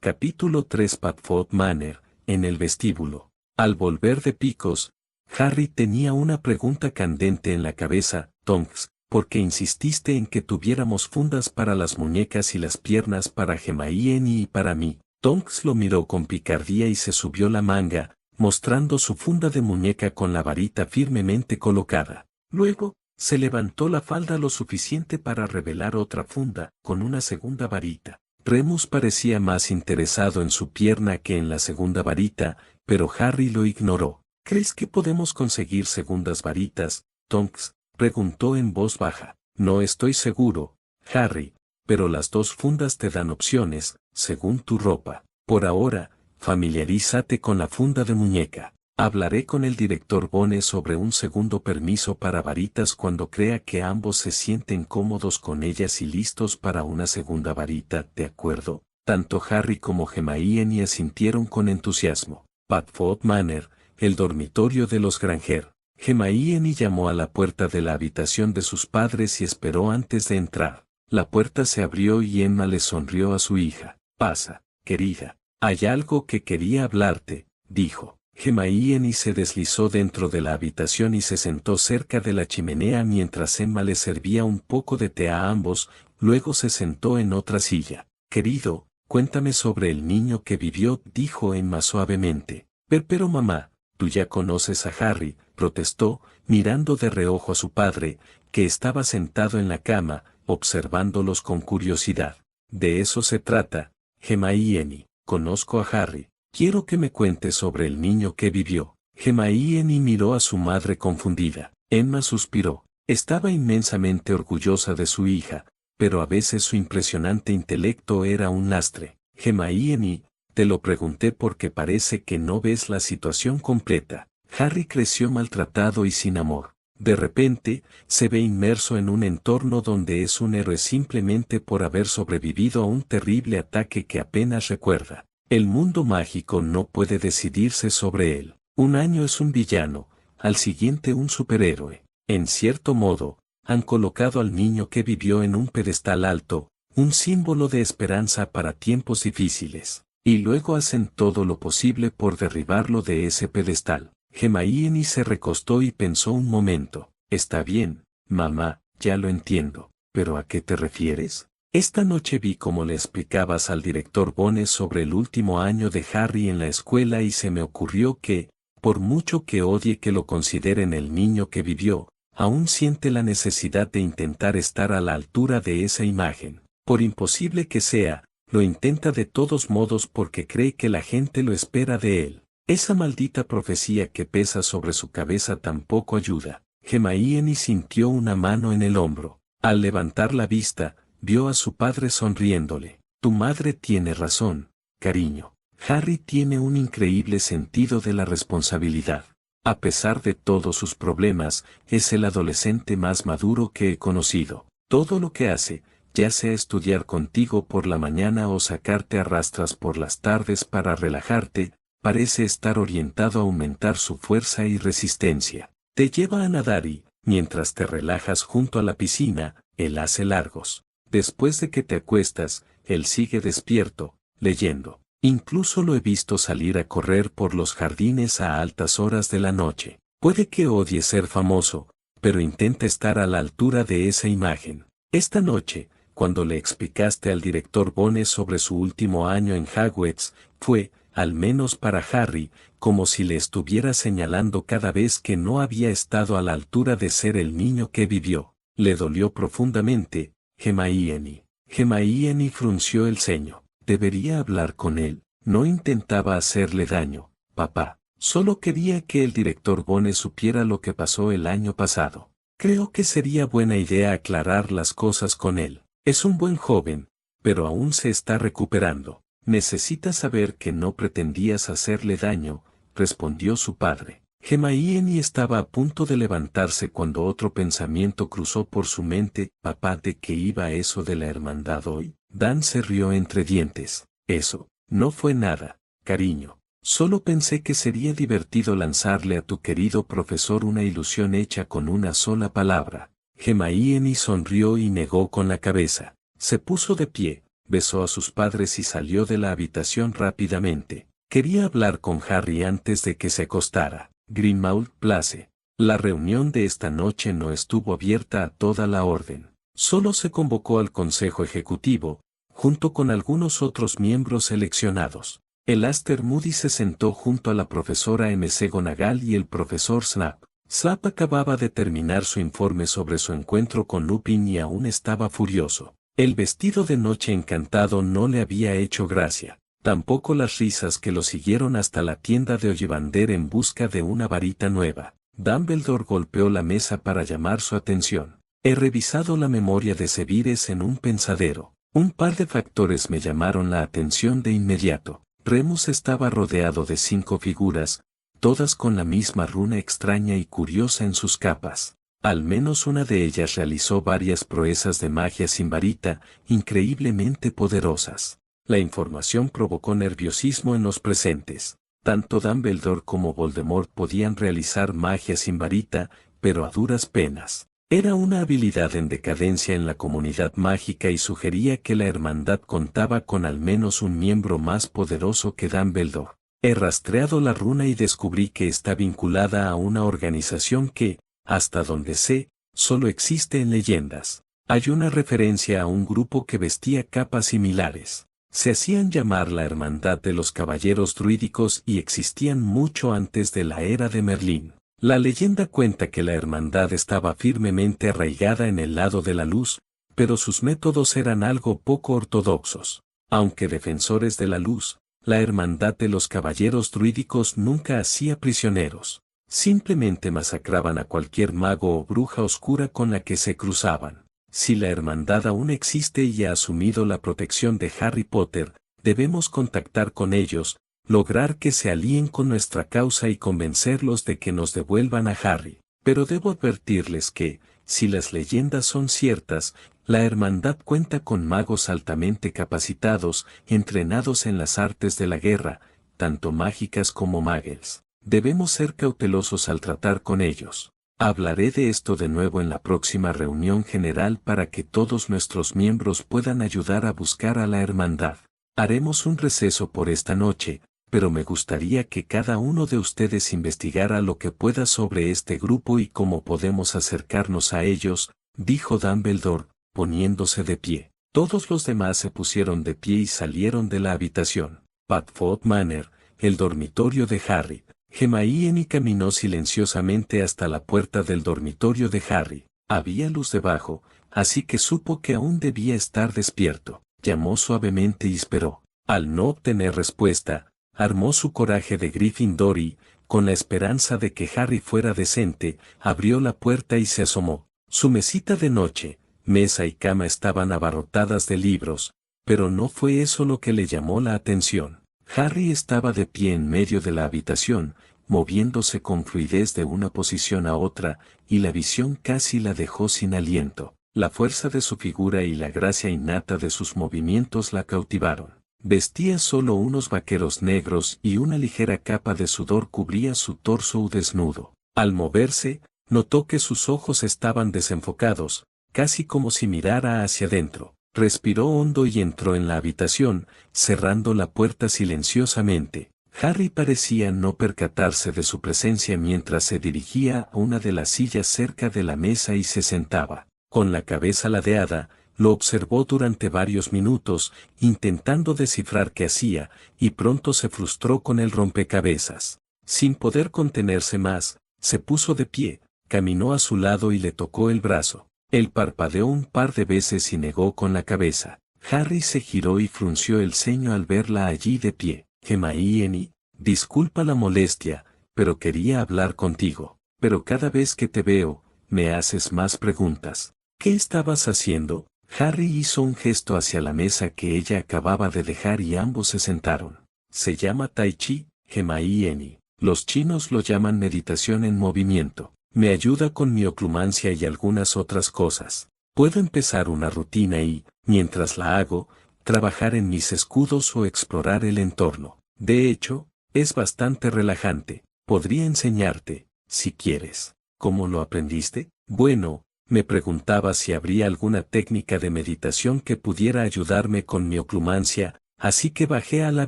Capítulo 3 Padfoot Manor, en el vestíbulo. Al volver de Picos, Harry tenía una pregunta candente en la cabeza. Tonks, ¿por qué insististe en que tuviéramos fundas para las muñecas y las piernas para Hermione y para mí? Tonks lo miró con picardía y se subió la manga, mostrando su funda de muñeca con la varita firmemente colocada. Luego, se levantó la falda lo suficiente para revelar otra funda, con una segunda varita. Remus parecía más interesado en su pierna que en la segunda varita, pero Harry lo ignoró. ¿Crees que podemos conseguir segundas varitas, Tonks?, preguntó en voz baja. No estoy seguro, Harry, pero las dos fundas te dan opciones, según tu ropa. Por ahora, familiarízate con la funda de muñeca. Hablaré con el director Bones sobre un segundo permiso para varitas cuando crea que ambos se sienten cómodos con ellas y listos para una segunda varita, ¿de acuerdo? Tanto Harry como Hermione asintieron con entusiasmo. Padfoot Manor, el dormitorio de los Granger. Hermione llamó a la puerta de la habitación de sus padres y esperó antes de entrar. La puerta se abrió y Emma le sonrió a su hija. Pasa, querida. Hay algo que quería hablarte, dijo. Hermione se deslizó dentro de la habitación y se sentó cerca de la chimenea mientras Emma le servía un poco de té a ambos, luego se sentó en otra silla. Querido, cuéntame sobre el niño que vivió, dijo Emma suavemente. Pero mamá, tú ya conoces a Harry, protestó, mirando de reojo a su padre, que estaba sentado en la cama, observándolos con curiosidad. De eso se trata, Hermione, conozco a Harry. Quiero que me cuentes sobre el niño que vivió. Hermione miró a su madre confundida. Emma suspiró. Estaba inmensamente orgullosa de su hija, pero a veces su impresionante intelecto era un lastre. Hermione, te lo pregunté porque parece que no ves la situación completa. Harry creció maltratado y sin amor. De repente, se ve inmerso en un entorno donde es un héroe simplemente por haber sobrevivido a un terrible ataque que apenas recuerda. El mundo mágico no puede decidirse sobre él. Un año es un villano, al siguiente un superhéroe. En cierto modo, han colocado al niño que vivió en un pedestal alto, un símbolo de esperanza para tiempos difíciles. Y luego hacen todo lo posible por derribarlo de ese pedestal. Hermione se recostó y pensó un momento. Está bien, mamá, ya lo entiendo. ¿Pero a qué te refieres? Esta noche vi cómo le explicabas al director Bones sobre el último año de Harry en la escuela y se me ocurrió que, por mucho que odie que lo consideren el niño que vivió, aún siente la necesidad de intentar estar a la altura de esa imagen. Por imposible que sea, lo intenta de todos modos porque cree que la gente lo espera de él. Esa maldita profecía que pesa sobre su cabeza tampoco ayuda. Hermione sintió una mano en el hombro. Al levantar la vista, vio a su padre sonriéndole. Tu madre tiene razón, cariño. Harry tiene un increíble sentido de la responsabilidad. A pesar de todos sus problemas, es el adolescente más maduro que he conocido. Todo lo que hace, ya sea estudiar contigo por la mañana o sacarte a rastras por las tardes para relajarte, parece estar orientado a aumentar su fuerza y resistencia. Te lleva a nadar y, mientras te relajas junto a la piscina, él hace largos. Después de que te acuestas, él sigue despierto, leyendo. Incluso lo he visto salir a correr por los jardines a altas horas de la noche. Puede que odie ser famoso, pero intenta estar a la altura de esa imagen. Esta noche, cuando le explicaste al director Bones sobre su último año en Hogwarts, fue, al menos para Harry, como si le estuviera señalando cada vez que no había estado a la altura de ser el niño que vivió. Le dolió profundamente. Hermione frunció el ceño. Debería hablar con él. No intentaba hacerle daño, papá. Solo quería que el director Bones supiera lo que pasó el año pasado. Creo que sería buena idea aclarar las cosas con él. Es un buen joven, pero aún se está recuperando. Necesita saber que no pretendías hacerle daño, respondió su padre. Hermione estaba a punto de levantarse cuando otro pensamiento cruzó por su mente. Papá, ¿de qué iba eso de la hermandad hoy? Dan se rió entre dientes. Eso, no fue nada, cariño. Solo pensé que sería divertido lanzarle a tu querido profesor una ilusión hecha con una sola palabra. Hermione sonrió y negó con la cabeza. Se puso de pie, besó a sus padres y salió de la habitación rápidamente. Quería hablar con Harry antes de que se acostara. Grimmauld Place. La reunión de esta noche no estuvo abierta a toda la orden. Solo se convocó al Consejo Ejecutivo, junto con algunos otros miembros seleccionados. El Aster Moody se sentó junto a la profesora McGonagall y el profesor Snape. Snape acababa de terminar su informe sobre su encuentro con Lupin y aún estaba furioso. El vestido de noche encantado no le había hecho gracia, tampoco las risas que lo siguieron hasta la tienda de Ollivander en busca de una varita nueva. Dumbledore golpeó la mesa para llamar su atención. He revisado la memoria de Sevires en un pensadero. Un par de factores me llamaron la atención de inmediato. Remus estaba rodeado de 5 figuras, todas con la misma runa extraña y curiosa en sus capas. Al menos una de ellas realizó varias proezas de magia sin varita, increíblemente poderosas. La información provocó nerviosismo en los presentes. Tanto Dumbledore como Voldemort podían realizar magia sin varita, pero a duras penas. Era una habilidad en decadencia en la comunidad mágica y sugería que la hermandad contaba con al menos un miembro más poderoso que Dumbledore. He rastreado la runa y descubrí que está vinculada a una organización que, hasta donde sé, solo existe en leyendas. Hay una referencia a un grupo que vestía capas similares. Se hacían llamar la Hermandad de los Caballeros Druídicos y existían mucho antes de la era de Merlín. La leyenda cuenta que la hermandad estaba firmemente arraigada en el lado de la luz, pero sus métodos eran algo poco ortodoxos. Aunque defensores de la luz, la hermandad de los caballeros druídicos nunca hacía prisioneros. Simplemente masacraban a cualquier mago o bruja oscura con la que se cruzaban. Si la hermandad aún existe y ha asumido la protección de Harry Potter, debemos contactar con ellos, lograr que se alíen con nuestra causa y convencerlos de que nos devuelvan a Harry. Pero debo advertirles que, si las leyendas son ciertas, la hermandad cuenta con magos altamente capacitados, entrenados en las artes de la guerra, tanto mágicas como muggles. Debemos ser cautelosos al tratar con ellos. Hablaré de esto de nuevo en la próxima reunión general para que todos nuestros miembros puedan ayudar a buscar a la hermandad. Haremos un receso por esta noche, pero me gustaría que cada uno de ustedes investigara lo que pueda sobre este grupo y cómo podemos acercarnos a ellos, dijo Dumbledore, poniéndose de pie. Todos los demás se pusieron de pie y salieron de la habitación. Padfoot Manor, el dormitorio de Harry. Hermione caminó silenciosamente hasta la puerta del dormitorio de Harry. Había luz debajo, así que supo que aún debía estar despierto. Llamó suavemente y esperó. Al no obtener respuesta, armó su coraje de Gryffindor y, con la esperanza de que Harry fuera decente, abrió la puerta y se asomó. Su mesita de noche, mesa y cama estaban abarrotadas de libros, pero no fue eso lo que le llamó la atención. Harry estaba de pie en medio de la habitación, moviéndose con fluidez de una posición a otra, y la visión casi la dejó sin aliento. La fuerza de su figura y la gracia innata de sus movimientos la cautivaron. Vestía solo unos vaqueros negros y una ligera capa de sudor cubría su torso desnudo. Al moverse, notó que sus ojos estaban desenfocados, casi como si mirara hacia adentro. Respiró hondo y entró en la habitación, cerrando la puerta silenciosamente. Harry parecía no percatarse de su presencia mientras se dirigía a una de las sillas cerca de la mesa y se sentaba. Con la cabeza ladeada, lo observó durante varios minutos, intentando descifrar qué hacía, y pronto se frustró con el rompecabezas. Sin poder contenerse más, se puso de pie, caminó a su lado y le tocó el brazo. Él parpadeó un par de veces y negó con la cabeza. Harry se giró y frunció el ceño al verla allí de pie. Hermione, disculpa la molestia, pero quería hablar contigo. Pero cada vez que te veo, me haces más preguntas. ¿Qué estabas haciendo? Harry hizo un gesto hacia la mesa que ella acababa de dejar y ambos se sentaron. Se llama Tai Chi, Hermione. Los chinos lo llaman meditación en movimiento. Me ayuda con mi oclumancia y algunas otras cosas. Puedo empezar una rutina y, mientras la hago, trabajar en mis escudos o explorar el entorno. De hecho, es bastante relajante. Podría enseñarte, si quieres. ¿Cómo lo aprendiste? Bueno, Me preguntaba si habría alguna técnica de meditación que pudiera ayudarme con mi oclumancia, así que bajé a la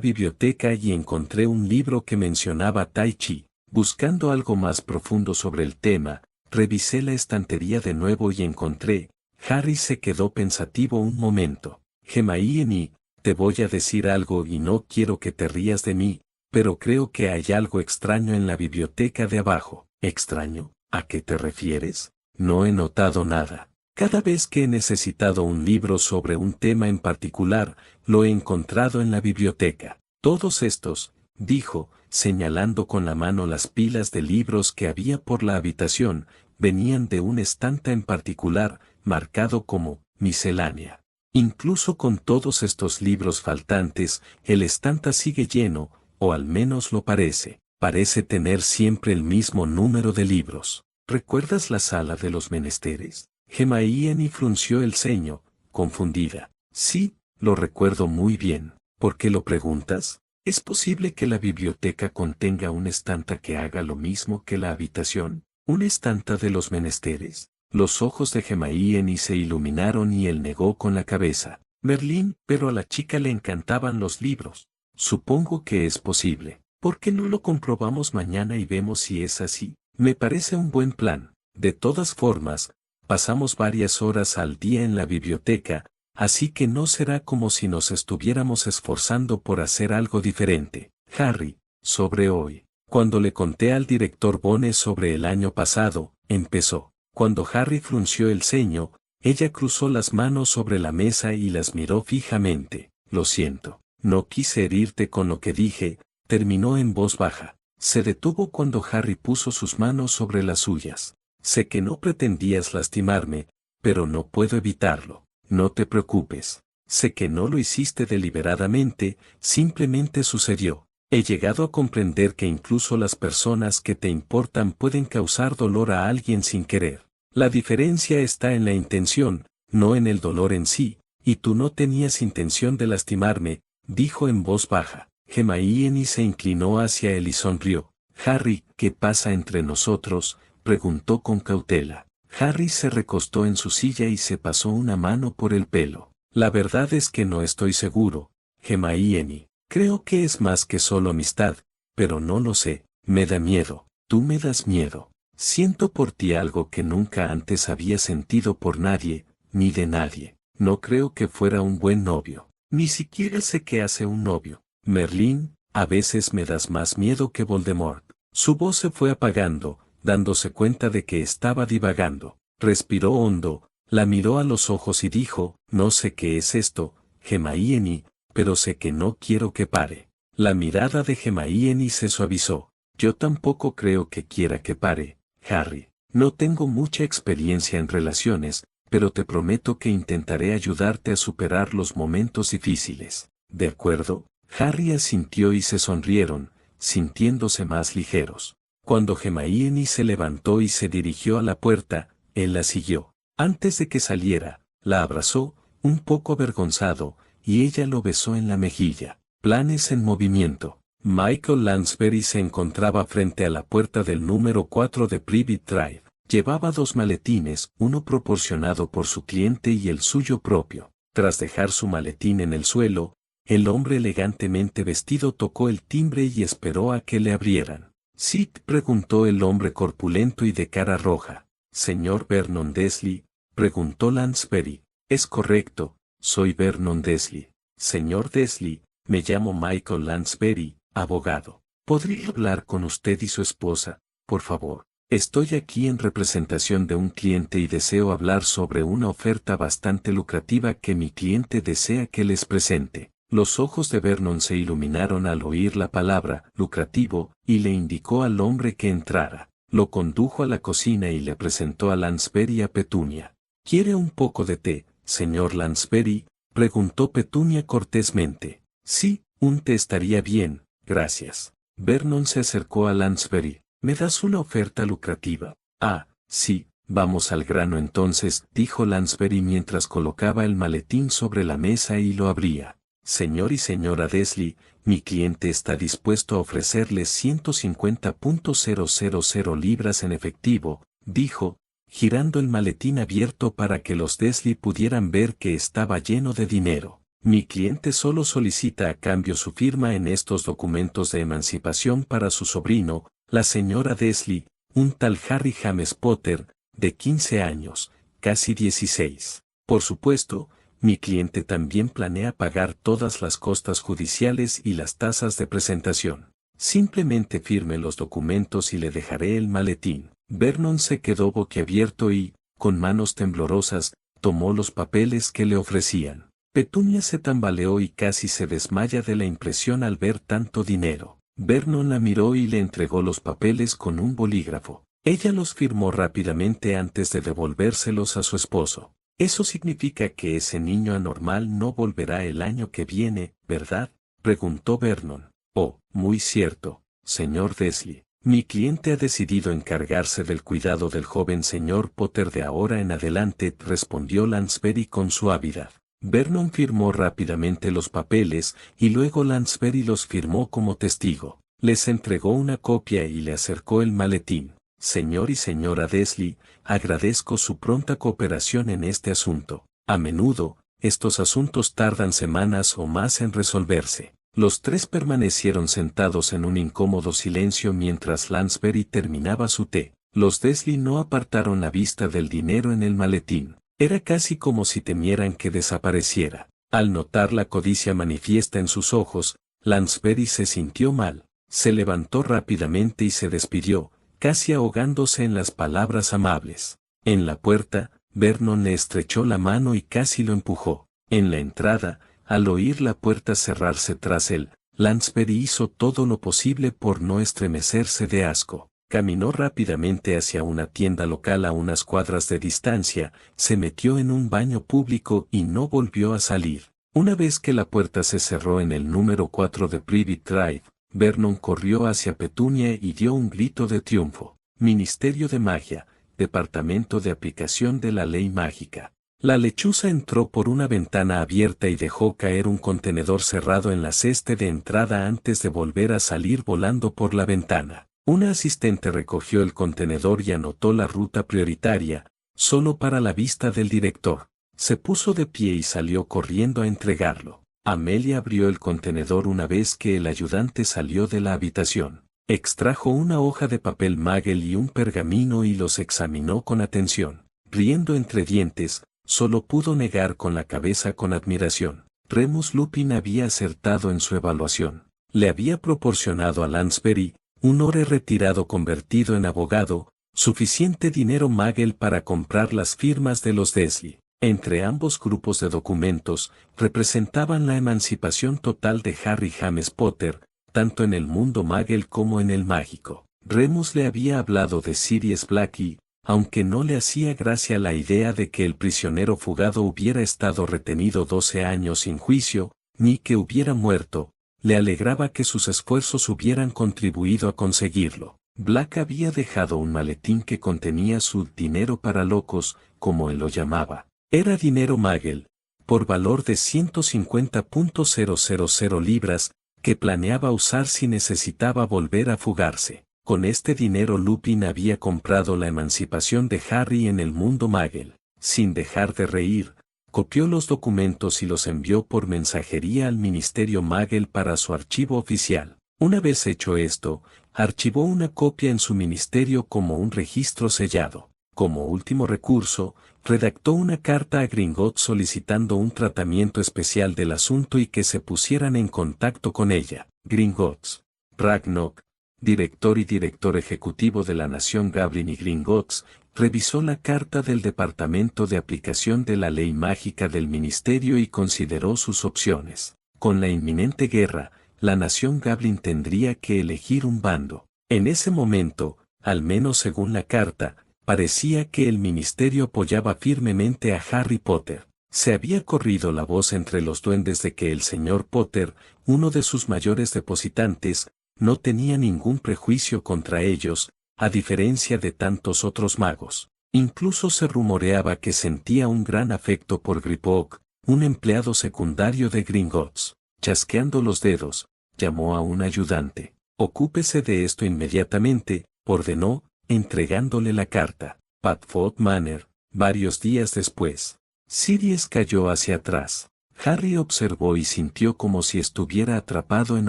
biblioteca y encontré un libro que mencionaba Tai Chi. Buscando algo más profundo sobre el tema, revisé la estantería de nuevo y encontré. Harry se quedó pensativo un momento. Hermione, te voy a decir algo y no quiero que te rías de mí, pero creo que hay algo extraño en la biblioteca de abajo. ¿Extraño? ¿A qué te refieres? No he notado nada. Cada vez que he necesitado un libro sobre un tema en particular, lo he encontrado en la biblioteca. Todos estos, dijo, señalando con la mano las pilas de libros que había por la habitación, venían de un estante en particular, marcado como miscelánea. Incluso con todos estos libros faltantes, el estante sigue lleno, o al menos lo parece. Parece tener siempre el mismo número de libros. ¿Recuerdas la sala de los menesteres? Hermione frunció el ceño, confundida. Sí, lo recuerdo muy bien. ¿Por qué lo preguntas? ¿Es posible que la biblioteca contenga un estante que haga lo mismo que la habitación? ¿Un estante de los menesteres? Los ojos de Hermione se iluminaron y él negó con la cabeza. Merlín, pero a la chica le encantaban los libros. Supongo que es posible. ¿Por qué no lo comprobamos mañana y vemos si es así? Me parece un buen plan. De todas formas, pasamos varias horas al día en la biblioteca, así que no será como si nos estuviéramos esforzando por hacer algo diferente. Harry, sobre hoy. Cuando le conté al director Bones sobre el año pasado, empezó. Cuando Harry frunció el ceño, ella cruzó las manos sobre la mesa y las miró fijamente. Lo siento, no quise herirte con lo que dije, terminó en voz baja. Se detuvo cuando Harry puso sus manos sobre las suyas. Sé que no pretendías lastimarme, pero no puedo evitarlo. No te preocupes. Sé que no lo hiciste deliberadamente, simplemente sucedió. He llegado a comprender que incluso las personas que te importan pueden causar dolor a alguien sin querer. La diferencia está en la intención, no en el dolor en sí, y tú no tenías intención de lastimarme, dijo en voz baja. Hermione se inclinó hacia él y sonrió. Harry, ¿qué pasa entre nosotros?, preguntó con cautela. Harry se recostó en su silla y se pasó una mano por el pelo. La verdad es que no estoy seguro, Hermione. Creo que es más que solo amistad, pero no lo sé. Me da miedo. Tú me das miedo. Siento por ti algo que nunca antes había sentido por nadie, ni de nadie. No creo que fuera un buen novio. Ni siquiera sé qué hace un novio. Merlín, a veces me das más miedo que Voldemort. Su voz se fue apagando, dándose cuenta de que estaba divagando. Respiró hondo, la miró a los ojos y dijo, no sé qué es esto, Hermione, pero sé que no quiero que pare. La mirada de Hermione se suavizó. Yo tampoco creo que quiera que pare, Harry. No tengo mucha experiencia en relaciones, pero te prometo que intentaré ayudarte a superar los momentos difíciles. ¿De acuerdo? Harry asintió y se sonrieron, sintiéndose más ligeros. Cuando Hermione se levantó y se dirigió a la puerta, él la siguió. Antes de que saliera, la abrazó, un poco avergonzado, y ella lo besó en la mejilla. Planes en movimiento. Michael Lansbury se encontraba frente a la puerta del número 4 de Privet Drive. Llevaba dos maletines, uno proporcionado por su cliente y el suyo propio. Tras dejar su maletín en el suelo, el hombre elegantemente vestido tocó el timbre y esperó a que le abrieran. «¿Sí?», preguntó el hombre corpulento y de cara roja. «¿Señor Vernon Dursley?», preguntó Lansbury. «Es correcto, soy Vernon Dursley. Señor Dursley, me llamo Michael Lansbury, abogado. ¿Podría hablar con usted y su esposa, por favor? Estoy aquí en representación de un cliente y deseo hablar sobre una oferta bastante lucrativa que mi cliente desea que les presente». Los ojos de Vernon se iluminaron al oír la palabra lucrativo, y le indicó al hombre que entrara. Lo condujo a la cocina y le presentó a Lansbury y a Petunia. «¿Quiere un poco de té, señor Lansbury?», preguntó Petunia cortésmente. «Sí, un té estaría bien, gracias». Vernon se acercó a Lansbury. «¿Me das una oferta lucrativa?». «Ah, sí, vamos al grano entonces», dijo Lansbury mientras colocaba el maletín sobre la mesa y lo abría. «Señor y señora Dursley, mi cliente está dispuesto a ofrecerles 150.000 libras en efectivo», dijo, girando el maletín abierto para que los Dursley pudieran ver que estaba lleno de dinero. Mi cliente solo solicita a cambio su firma en estos documentos de emancipación para su sobrino, la señora Dursley, un tal Harry James Potter, de 15 años, casi 16. Por supuesto, mi cliente también planea pagar todas las costas judiciales y las tasas de presentación. Simplemente firme los documentos y le dejaré el maletín. Vernon se quedó boquiabierto y, con manos temblorosas, tomó los papeles que le ofrecían. Petunia se tambaleó y casi se desmaya de la impresión al ver tanto dinero. Vernon la miró y le entregó los papeles con un bolígrafo. Ella los firmó rápidamente antes de devolvérselos a su esposo. «Eso significa que ese niño anormal no volverá el año que viene, ¿verdad?», preguntó Vernon. «Oh, muy cierto, señor Dursley. Mi cliente ha decidido encargarse del cuidado del joven señor Potter de ahora en adelante», respondió Lansbury con suavidad. Vernon firmó rápidamente los papeles y luego Lansbury los firmó como testigo. Les entregó una copia y le acercó el maletín. «Señor y señora Dursley, agradezco su pronta cooperación en este asunto. A menudo, estos asuntos tardan semanas o más en resolverse». Los tres permanecieron sentados en un incómodo silencio mientras Lansbury terminaba su té. Los Dursley no apartaron la vista del dinero en el maletín. Era casi como si temieran que desapareciera. Al notar la codicia manifiesta en sus ojos, Lansbury se sintió mal. Se levantó rápidamente y se despidió, casi ahogándose en las palabras amables. En la puerta, Vernon le estrechó la mano y casi lo empujó. En la entrada, al oír la puerta cerrarse tras él, Lansbury hizo todo lo posible por no estremecerse de asco. Caminó rápidamente hacia una tienda local a unas cuadras de distancia, se metió en un baño público y no volvió a salir. Una vez que la puerta se cerró en el número 4 de Private Drive, Vernon corrió hacia Petunia y dio un grito de triunfo. Ministerio de Magia, Departamento de Aplicación de la Ley Mágica. La lechuza entró por una ventana abierta y dejó caer un contenedor cerrado en la cesta de entrada antes de volver a salir volando por la ventana. Una asistente recogió el contenedor y anotó la ruta prioritaria, solo para la vista del director. Se puso de pie y salió corriendo a entregarlo. Amelia abrió el contenedor una vez que el ayudante salió de la habitación. Extrajo una hoja de papel Magel y un pergamino y los examinó con atención. Riendo entre dientes, solo pudo negar con la cabeza con admiración. Remus Lupin había acertado en su evaluación. Le había proporcionado a Lansbury, un ore retirado convertido en abogado, suficiente dinero Magel para comprar las firmas de los Dursley. Entre ambos grupos de documentos, representaban la emancipación total de Harry James Potter, tanto en el mundo Magel como en el mágico. Remus le había hablado de Sirius Black y, aunque no le hacía gracia la idea de que el prisionero fugado hubiera estado retenido 12 años sin juicio, ni que hubiera muerto, le alegraba que sus esfuerzos hubieran contribuido a conseguirlo. Black había dejado un maletín que contenía su dinero para locos, como él lo llamaba. Era dinero Magel, por valor de 150.000 libras, que planeaba usar si necesitaba volver a fugarse. Con este dinero Lupin había comprado la emancipación de Harry en el mundo Magel. Sin dejar de reír, copió los documentos y los envió por mensajería al Ministerio Magel para su archivo oficial. Una vez hecho esto, archivó una copia en su ministerio como un registro sellado. Como último recurso, redactó una carta a Gringotts solicitando un tratamiento especial del asunto y que se pusieran en contacto con ella. Gringotts, Ragnok, director y director ejecutivo de la Nación Gablin y Gringotts, revisó la carta del Departamento de Aplicación de la Ley Mágica del Ministerio y consideró sus opciones. Con la inminente guerra, la Nación Gablin tendría que elegir un bando. En ese momento, al menos según la carta, parecía que el ministerio apoyaba firmemente a Harry Potter. Se había corrido la voz entre los duendes de que el señor Potter, uno de sus mayores depositantes, no tenía ningún prejuicio contra ellos, a diferencia de tantos otros magos. Incluso se rumoreaba que sentía un gran afecto por Griphook, un empleado secundario de Gringotts. Chasqueando los dedos, llamó a un ayudante. «Ocúpese de esto inmediatamente», ordenó, entregándole la carta. Padfoot Manor, varios días después. Sirius cayó hacia atrás. Harry observó y sintió como si estuviera atrapado en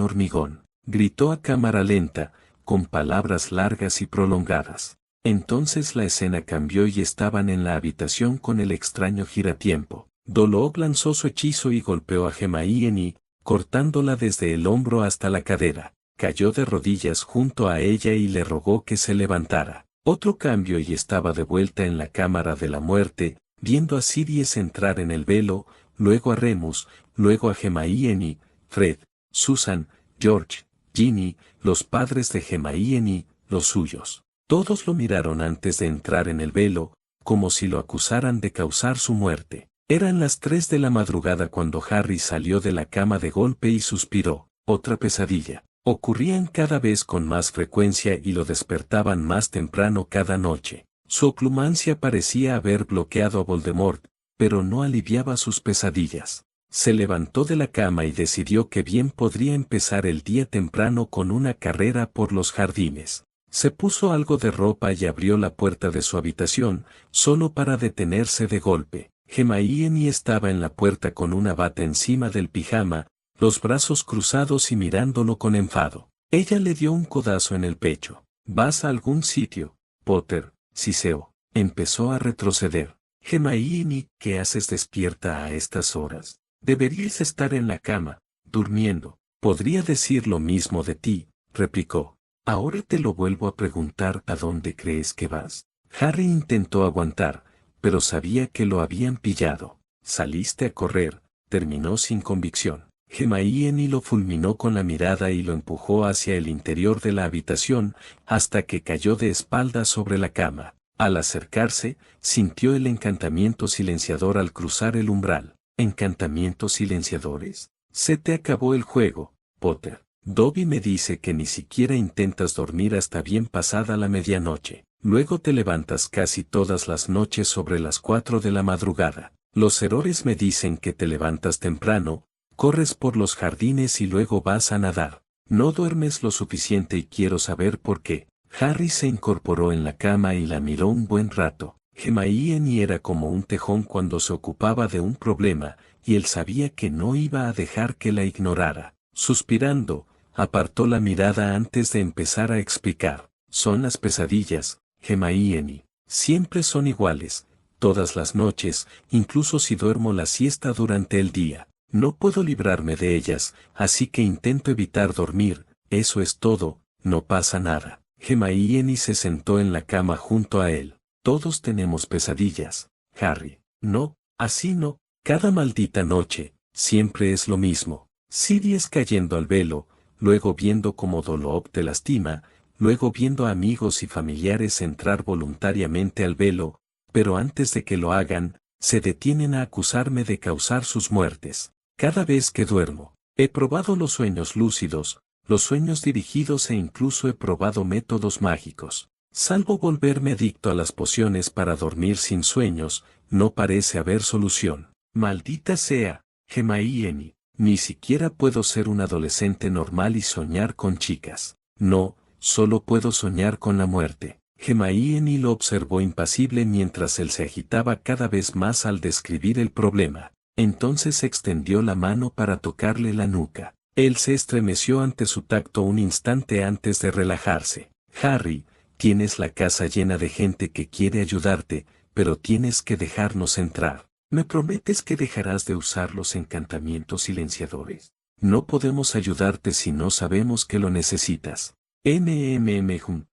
hormigón. Gritó a cámara lenta, con palabras largas y prolongadas. Entonces la escena cambió y estaban en la habitación con el extraño giratiempo. Dolop lanzó su hechizo y golpeó a Hermione, cortándola desde el hombro hasta la cadera. Cayó de rodillas junto a ella y le rogó que se levantara. Otro cambio y estaba de vuelta en la cámara de la muerte, viendo a Sirius entrar en el velo, luego a Remus, luego a Hermione, Fred, Susan, George, Ginny, los padres de Hermione, los suyos. Todos lo miraron antes de entrar en el velo, como si lo acusaran de causar su muerte. Eran las 3 de la madrugada cuando Harry salió de la cama de golpe y suspiró. Otra pesadilla. Ocurrían cada vez con más frecuencia y lo despertaban más temprano cada noche. Su oclumancia parecía haber bloqueado a Voldemort, pero no aliviaba sus pesadillas. Se levantó de la cama y decidió que bien podría empezar el día temprano con una carrera por los jardines. Se puso algo de ropa y abrió la puerta de su habitación, solo para detenerse de golpe. Hermione estaba en la puerta con una bata encima del pijama, los brazos cruzados y mirándolo con enfado. Ella le dio un codazo en el pecho. ¿Vas a algún sitio, Potter? Siseó. Empezó a retroceder. Hermione, ¿qué haces despierta a estas horas? Deberías estar en la cama, durmiendo. Podría decir lo mismo de ti, replicó. Ahora te lo vuelvo a preguntar, ¿a dónde crees que vas? Harry intentó aguantar, pero sabía que lo habían pillado. Saliste a correr, terminó sin convicción. Hermione lo fulminó con la mirada y lo empujó hacia el interior de la habitación, hasta que cayó de espaldas sobre la cama. Al acercarse, sintió el encantamiento silenciador al cruzar el umbral. ¿Encantamientos silenciadores? Se te acabó el juego, Potter. Dobby me dice que ni siquiera intentas dormir hasta bien pasada la medianoche. Luego te levantas casi todas las noches sobre las 4 de la madrugada. Los errores me dicen que te levantas temprano, corres por los jardines y luego vas a nadar. No duermes lo suficiente y quiero saber por qué. Harry se incorporó en la cama y la miró un buen rato. Hermione era como un tejón cuando se ocupaba de un problema, y él sabía que no iba a dejar que la ignorara. Suspirando, apartó la mirada antes de empezar a explicar. Son las pesadillas, Hermione. Siempre son iguales, todas las noches, incluso si duermo la siesta durante el día. No puedo librarme de ellas, así que intento evitar dormir, eso es todo, no pasa nada. Hermione se sentó en la cama junto a él. Todos tenemos pesadillas, Harry. No, así no, cada maldita noche, siempre es lo mismo. Sirius cayendo al velo, luego viendo cómo Dolop te lastima, luego viendo a amigos y familiares entrar voluntariamente al velo, pero antes de que lo hagan, se detienen a acusarme de causar sus muertes. Cada vez que duermo, he probado los sueños lúcidos, los sueños dirigidos e incluso he probado métodos mágicos. Salvo volverme adicto a las pociones para dormir sin sueños, no parece haber solución. Maldita sea, Hermione, ni siquiera puedo ser un adolescente normal y soñar con chicas. No, solo puedo soñar con la muerte. Hermione lo observó impasible mientras él se agitaba cada vez más al describir el problema. Entonces extendió la mano para tocarle la nuca. Él se estremeció ante su tacto un instante antes de relajarse. Harry, tienes la casa llena de gente que quiere ayudarte, pero tienes que dejarnos entrar. ¿Me prometes que dejarás de usar los encantamientos silenciadores? No podemos ayudarte si no sabemos que lo necesitas.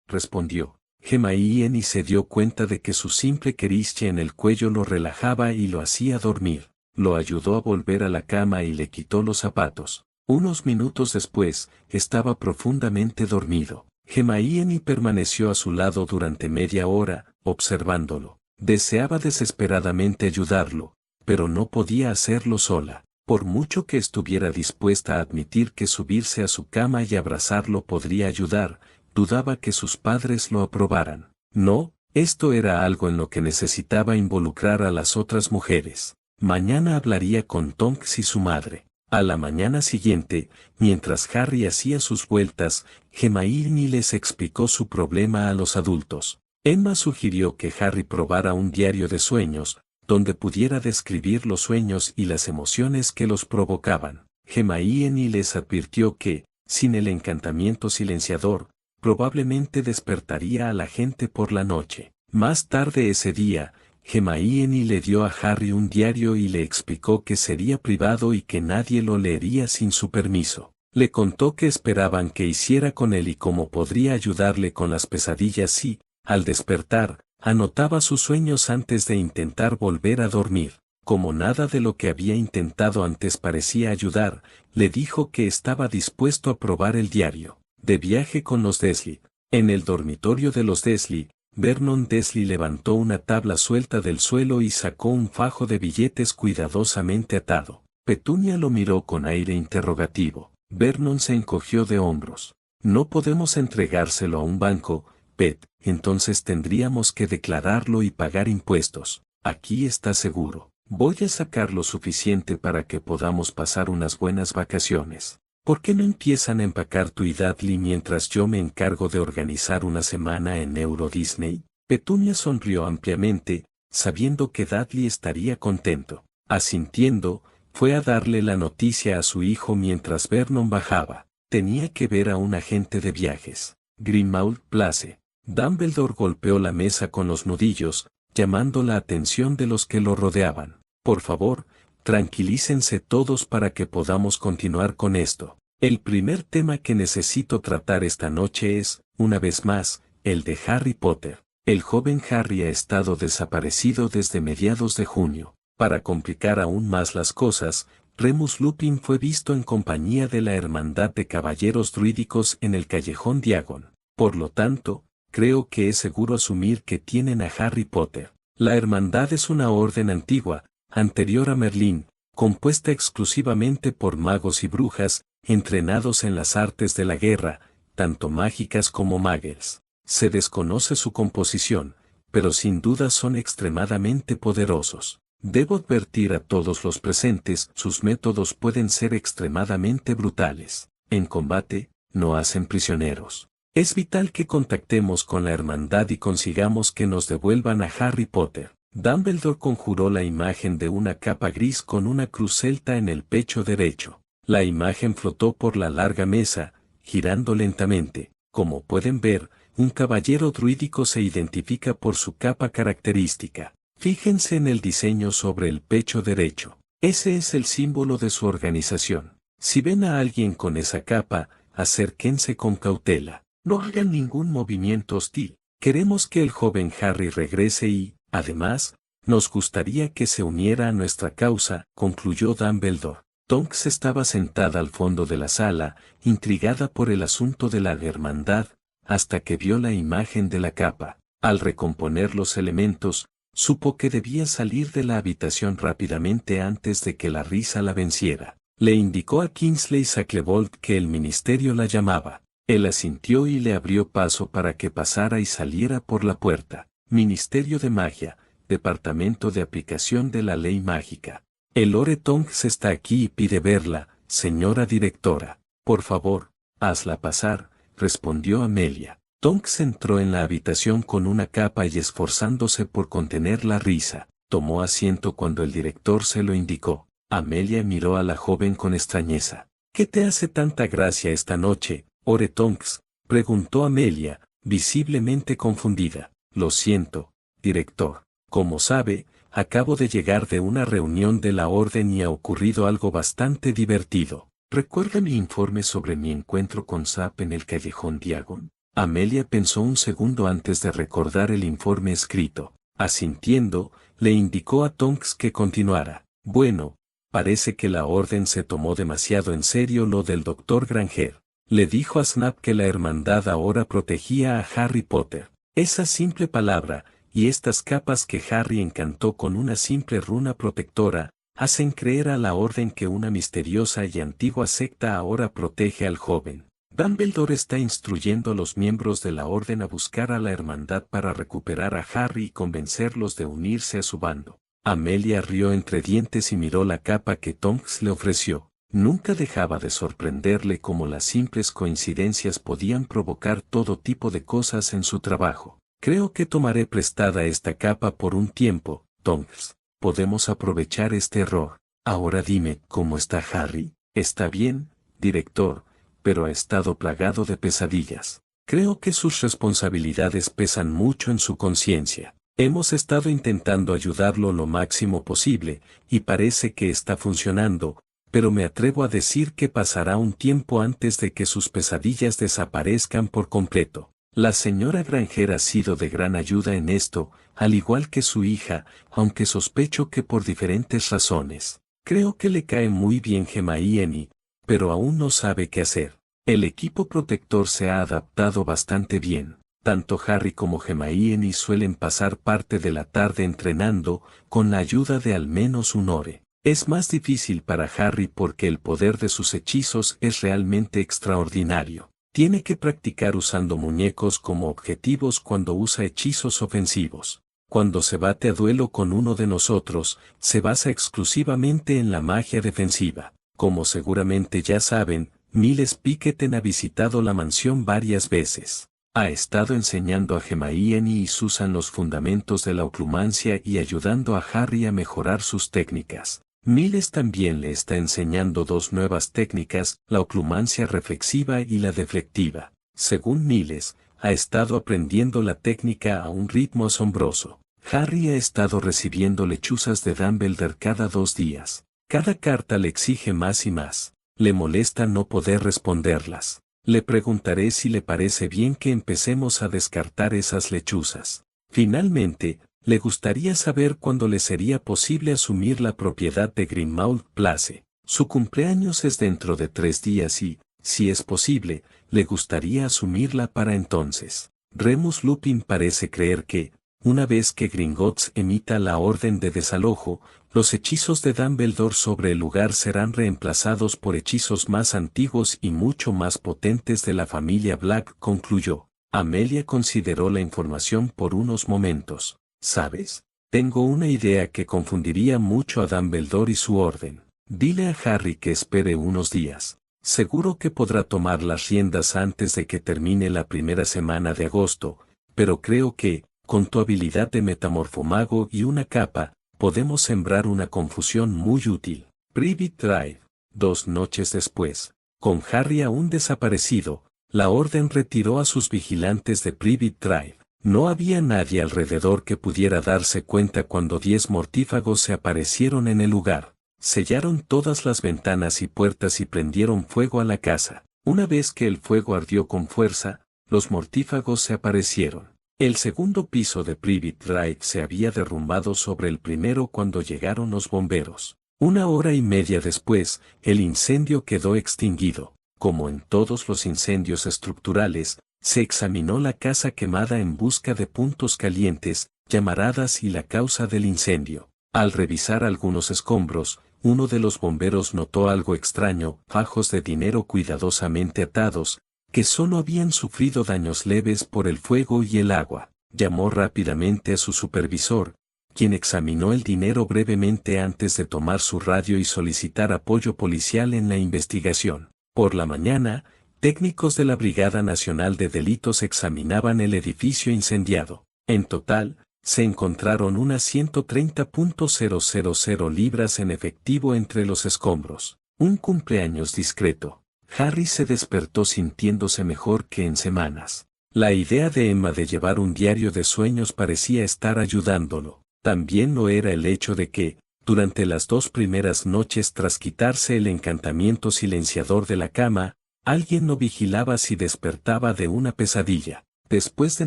Respondió. Hermione se dio cuenta de que su simple queriste en el cuello lo relajaba y lo hacía dormir. Lo ayudó a volver a la cama y le quitó los zapatos. Unos minutos después, estaba profundamente dormido. Hermione permaneció a su lado durante media hora, observándolo. Deseaba desesperadamente ayudarlo, pero no podía hacerlo sola. Por mucho que estuviera dispuesta a admitir que subirse a su cama y abrazarlo podría ayudar, dudaba que sus padres lo aprobaran. No, esto era algo en lo que necesitaba involucrar a las otras mujeres. Mañana hablaría con Tonks y su madre. A la mañana siguiente, mientras Harry hacía sus vueltas, Hermione les explicó su problema a los adultos. Emma sugirió que Harry probara un diario de sueños, donde pudiera describir los sueños y las emociones que los provocaban. Hermione les advirtió que, sin el encantamiento silenciador, probablemente despertaría a la gente por la noche. Más tarde ese día, Hermione le dio a Harry un diario y le explicó que sería privado y que nadie lo leería sin su permiso. Le contó qué esperaban que hiciera con él y cómo podría ayudarle con las pesadillas si, al despertar, anotaba sus sueños antes de intentar volver a dormir. Como nada de lo que había intentado antes parecía ayudar, le dijo que estaba dispuesto a probar el diario. De viaje con los Dursley. En el dormitorio de los Dursley, Vernon Dursley levantó una tabla suelta del suelo y sacó un fajo de billetes cuidadosamente atado. Petunia lo miró con aire interrogativo. Vernon se encogió de hombros. No podemos entregárselo a un banco, Pet, entonces tendríamos que declararlo y pagar impuestos. Aquí está seguro. Voy a sacar lo suficiente para que podamos pasar unas buenas vacaciones. ¿Por qué no empiezan a empacar tú y Dudley mientras yo me encargo de organizar una semana en Euro Disney? Petunia sonrió ampliamente, sabiendo que Dudley estaría contento. Asintiendo, fue a darle la noticia a su hijo mientras Vernon bajaba. Tenía que ver a un agente de viajes. Grimmauld Place. Dumbledore golpeó la mesa con los nudillos, llamando la atención de los que lo rodeaban. Por favor, tranquilícense todos para que podamos continuar con esto. El primer tema que necesito tratar esta noche es, una vez más, el de Harry Potter. El joven Harry ha estado desaparecido desde mediados de junio. Para complicar aún más las cosas, Remus Lupin fue visto en compañía de la Hermandad de Caballeros Druídicos en el Callejón Diagon. Por lo tanto, creo que es seguro asumir que tienen a Harry Potter. La Hermandad es una orden antigua, anterior a Merlín, compuesta exclusivamente por magos y brujas, entrenados en las artes de la guerra, tanto mágicas como muggles. Se desconoce su composición, pero sin duda son extremadamente poderosos. Debo advertir a todos los presentes, sus métodos pueden ser extremadamente brutales. En combate, no hacen prisioneros. Es vital que contactemos con la hermandad y consigamos que nos devuelvan a Harry Potter. Dumbledore conjuró la imagen de una capa gris con una cruz celta en el pecho derecho. La imagen flotó por la larga mesa, girando lentamente. Como pueden ver, un caballero druídico se identifica por su capa característica. Fíjense en el diseño sobre el pecho derecho. Ese es el símbolo de su organización. Si ven a alguien con esa capa, acérquense con cautela. No hagan ningún movimiento hostil. Queremos que el joven Harry regrese y, además, nos gustaría que se uniera a nuestra causa, concluyó Dumbledore. Tonks estaba sentada al fondo de la sala, intrigada por el asunto de la hermandad, hasta que vio la imagen de la capa. Al recomponer los elementos, supo que debía salir de la habitación rápidamente antes de que la risa la venciera. Le indicó a Kingsley Shacklebolt que el ministerio la llamaba. Él asintió y le abrió paso para que pasara y saliera por la puerta. Ministerio de Magia, Departamento de Aplicación de la Ley Mágica. El Lore Tonks está aquí y pide verla, señora directora. Por favor, hazla pasar, respondió Amelia. Tonks entró en la habitación con una capa y esforzándose por contener la risa. Tomó asiento cuando el director se lo indicó. Amelia miró a la joven con extrañeza. ¿Qué te hace tanta gracia esta noche, Ore Tonks? Preguntó Amelia, visiblemente confundida. Lo siento, director. Como sabe, acabo de llegar de una reunión de la orden y ha ocurrido algo bastante divertido. ¿Recuerda mi informe sobre mi encuentro con Sap en el Callejón Diagon? Amelia pensó un segundo antes de recordar el informe escrito. Asintiendo, le indicó a Tonks que continuara. Bueno, parece que la orden se tomó demasiado en serio lo del Dr. Granger. Le dijo a Snap que la hermandad ahora protegía a Harry Potter. Esa simple palabra, y estas capas que Harry encantó con una simple runa protectora, hacen creer a la orden que una misteriosa y antigua secta ahora protege al joven. Dumbledore está instruyendo a los miembros de la orden a buscar a la hermandad para recuperar a Harry y convencerlos de unirse a su bando. Amelia rió entre dientes y miró la capa que Tonks le ofreció. Nunca dejaba de sorprenderle cómo las simples coincidencias podían provocar todo tipo de cosas en su trabajo. Creo que tomaré prestada esta capa por un tiempo, Tonks. Podemos aprovechar este error. Ahora dime, ¿cómo está Harry? Está bien, director, pero ha estado plagado de pesadillas. Creo que sus responsabilidades pesan mucho en su conciencia. Hemos estado intentando ayudarlo lo máximo posible, y parece que está funcionando, pero me atrevo a decir que pasará un tiempo antes de que sus pesadillas desaparezcan por completo. La señora Granger ha sido de gran ayuda en esto, al igual que su hija, aunque sospecho que por diferentes razones. Creo que le cae muy bien Hermione, pero aún no sabe qué hacer. El equipo protector se ha adaptado bastante bien. Tanto Harry como Hermione suelen pasar parte de la tarde entrenando, con la ayuda de al menos un Ore. Es más difícil para Harry porque el poder de sus hechizos es realmente extraordinario. Tiene que practicar usando muñecos como objetivos cuando usa hechizos ofensivos. Cuando se bate a duelo con uno de nosotros, se basa exclusivamente en la magia defensiva. Como seguramente ya saben, Miles Pickett ha visitado la mansión varias veces. Ha estado enseñando a Hermione y Susan los fundamentos de la oclumancia y ayudando a Harry a mejorar sus técnicas. Miles también le está enseñando dos nuevas técnicas, la oclumancia reflexiva y la deflectiva. Según Miles, ha estado aprendiendo la técnica a un ritmo asombroso. Harry ha estado recibiendo lechuzas de Dumbledore cada 2 días. Cada carta le exige más y más. Le molesta no poder responderlas. Le preguntaré si le parece bien que empecemos a descartar esas lechuzas. Finalmente, le gustaría saber cuándo le sería posible asumir la propiedad de Grimmauld Place. Su cumpleaños es dentro de 3 días y, si es posible, le gustaría asumirla para entonces. Remus Lupin parece creer que, una vez que Gringotts emita la orden de desalojo, los hechizos de Dumbledore sobre el lugar serán reemplazados por hechizos más antiguos y mucho más potentes de la familia Black, concluyó. Amelia consideró la información por unos momentos. ¿Sabes? Tengo una idea que confundiría mucho a Dumbledore y su orden. Dile a Harry que espere unos días. Seguro que podrá tomar las riendas antes de que termine la primera semana de agosto, pero creo que, con tu habilidad de metamorfomago y una capa, podemos sembrar una confusión muy útil. Privet Drive. 2 noches después, con Harry aún desaparecido, la orden retiró a sus vigilantes de Privet Drive. No había nadie alrededor que pudiera darse cuenta cuando 10 mortífagos se aparecieron en el lugar. Sellaron todas las ventanas y puertas y prendieron fuego a la casa. Una vez que el fuego ardió con fuerza, los mortífagos se aparecieron. El segundo piso de Privet Drive se había derrumbado sobre el primero cuando llegaron los bomberos. 1 hora y media después, el incendio quedó extinguido. Como en todos los incendios estructurales, se examinó la casa quemada en busca de puntos calientes, llamaradas y la causa del incendio. Al revisar algunos escombros, uno de los bomberos notó algo extraño, fajos de dinero cuidadosamente atados, que solo habían sufrido daños leves por el fuego y el agua. Llamó rápidamente a su supervisor, quien examinó el dinero brevemente antes de tomar su radio y solicitar apoyo policial en la investigación. Por la mañana, técnicos de la Brigada Nacional de Delitos examinaban el edificio incendiado. En total, se encontraron unas 130.000 libras en efectivo entre los escombros. Un cumpleaños discreto. Harry se despertó sintiéndose mejor que en semanas. La idea de Emma de llevar un diario de sueños parecía estar ayudándolo. También lo era el hecho de que, durante las 2 primeras noches tras quitarse el encantamiento silenciador de la cama, alguien lo vigilaba si despertaba de una pesadilla. Después de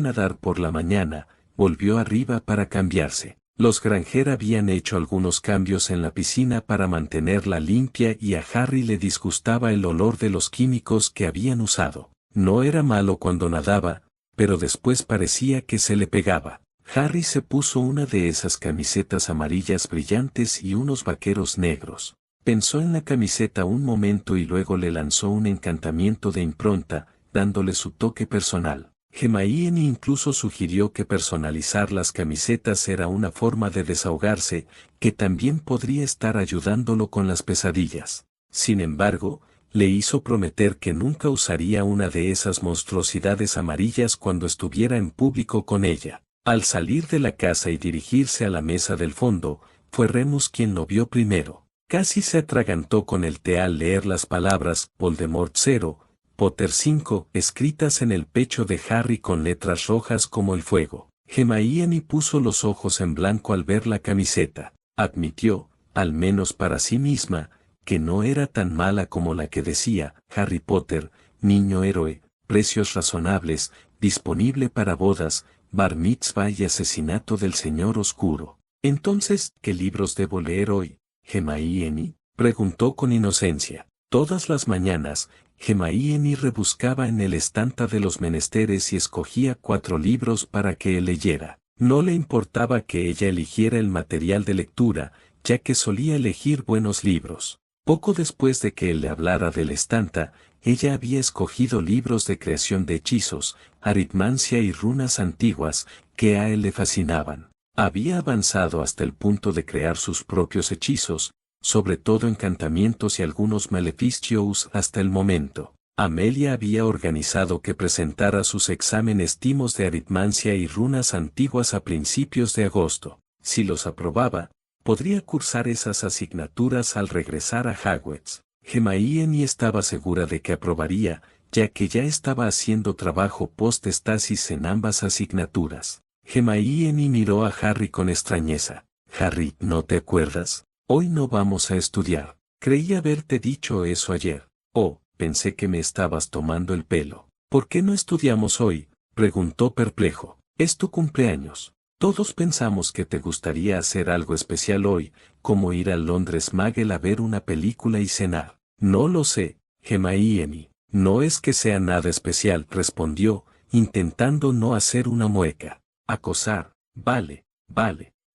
nadar por la mañana, volvió arriba para cambiarse. Los Granger habían hecho algunos cambios en la piscina para mantenerla limpia y a Harry le disgustaba el olor de los químicos que habían usado. No era malo cuando nadaba, pero después parecía que se le pegaba. Harry se puso una de esas camisetas amarillas brillantes y unos vaqueros negros. Pensó en la camiseta un momento y luego le lanzó un encantamiento de impronta, dándole su toque personal. Hermione incluso sugirió que personalizar las camisetas era una forma de desahogarse, que también podría estar ayudándolo con las pesadillas. Sin embargo, le hizo prometer que nunca usaría una de esas monstruosidades amarillas cuando estuviera en público con ella. Al salir de la casa y dirigirse a la mesa del fondo, fue Remus quien lo vio primero. Casi se atragantó con el té al leer las palabras Voldemort 0, Potter 5 escritas en el pecho de Harry con letras rojas como el fuego. Hermione puso los ojos en blanco al ver la camiseta. Admitió, al menos para sí misma, que no era tan mala como la que decía, Harry Potter, niño héroe, precios razonables, disponible para bodas, bar mitzvah y asesinato del señor oscuro. Entonces, ¿qué libros debo leer hoy, Hermione? Preguntó con inocencia. Todas las mañanas, Hermione rebuscaba en el estante de los menesteres y escogía 4 libros para que él leyera. No le importaba que ella eligiera el material de lectura, ya que solía elegir buenos libros. Poco después de que él le hablara del estante, ella había escogido libros de creación de hechizos, aritmancia y runas antiguas, que a él le fascinaban. Había avanzado hasta el punto de crear sus propios hechizos, sobre todo encantamientos y algunos maleficios hasta el momento. Amelia había organizado que presentara sus exámenes timos de aritmancia y runas antiguas a principios de agosto. Si los aprobaba, podría cursar esas asignaturas al regresar a Hogwarts. Hermione estaba segura de que aprobaría, ya que ya estaba haciendo trabajo post-estasis en ambas asignaturas. Hermione miró a Harry con extrañeza. Harry, ¿no te acuerdas? Hoy no vamos a estudiar. Creí haberte dicho eso ayer. Oh, pensé que me estabas tomando el pelo. ¿Por qué no estudiamos hoy? Preguntó perplejo. Es tu cumpleaños. Todos pensamos que te gustaría hacer algo especial hoy, como ir al Londres Magel a ver una película y cenar. No lo sé, Hermione. No es que sea nada especial, respondió, intentando no hacer una mueca. Acosar, vale.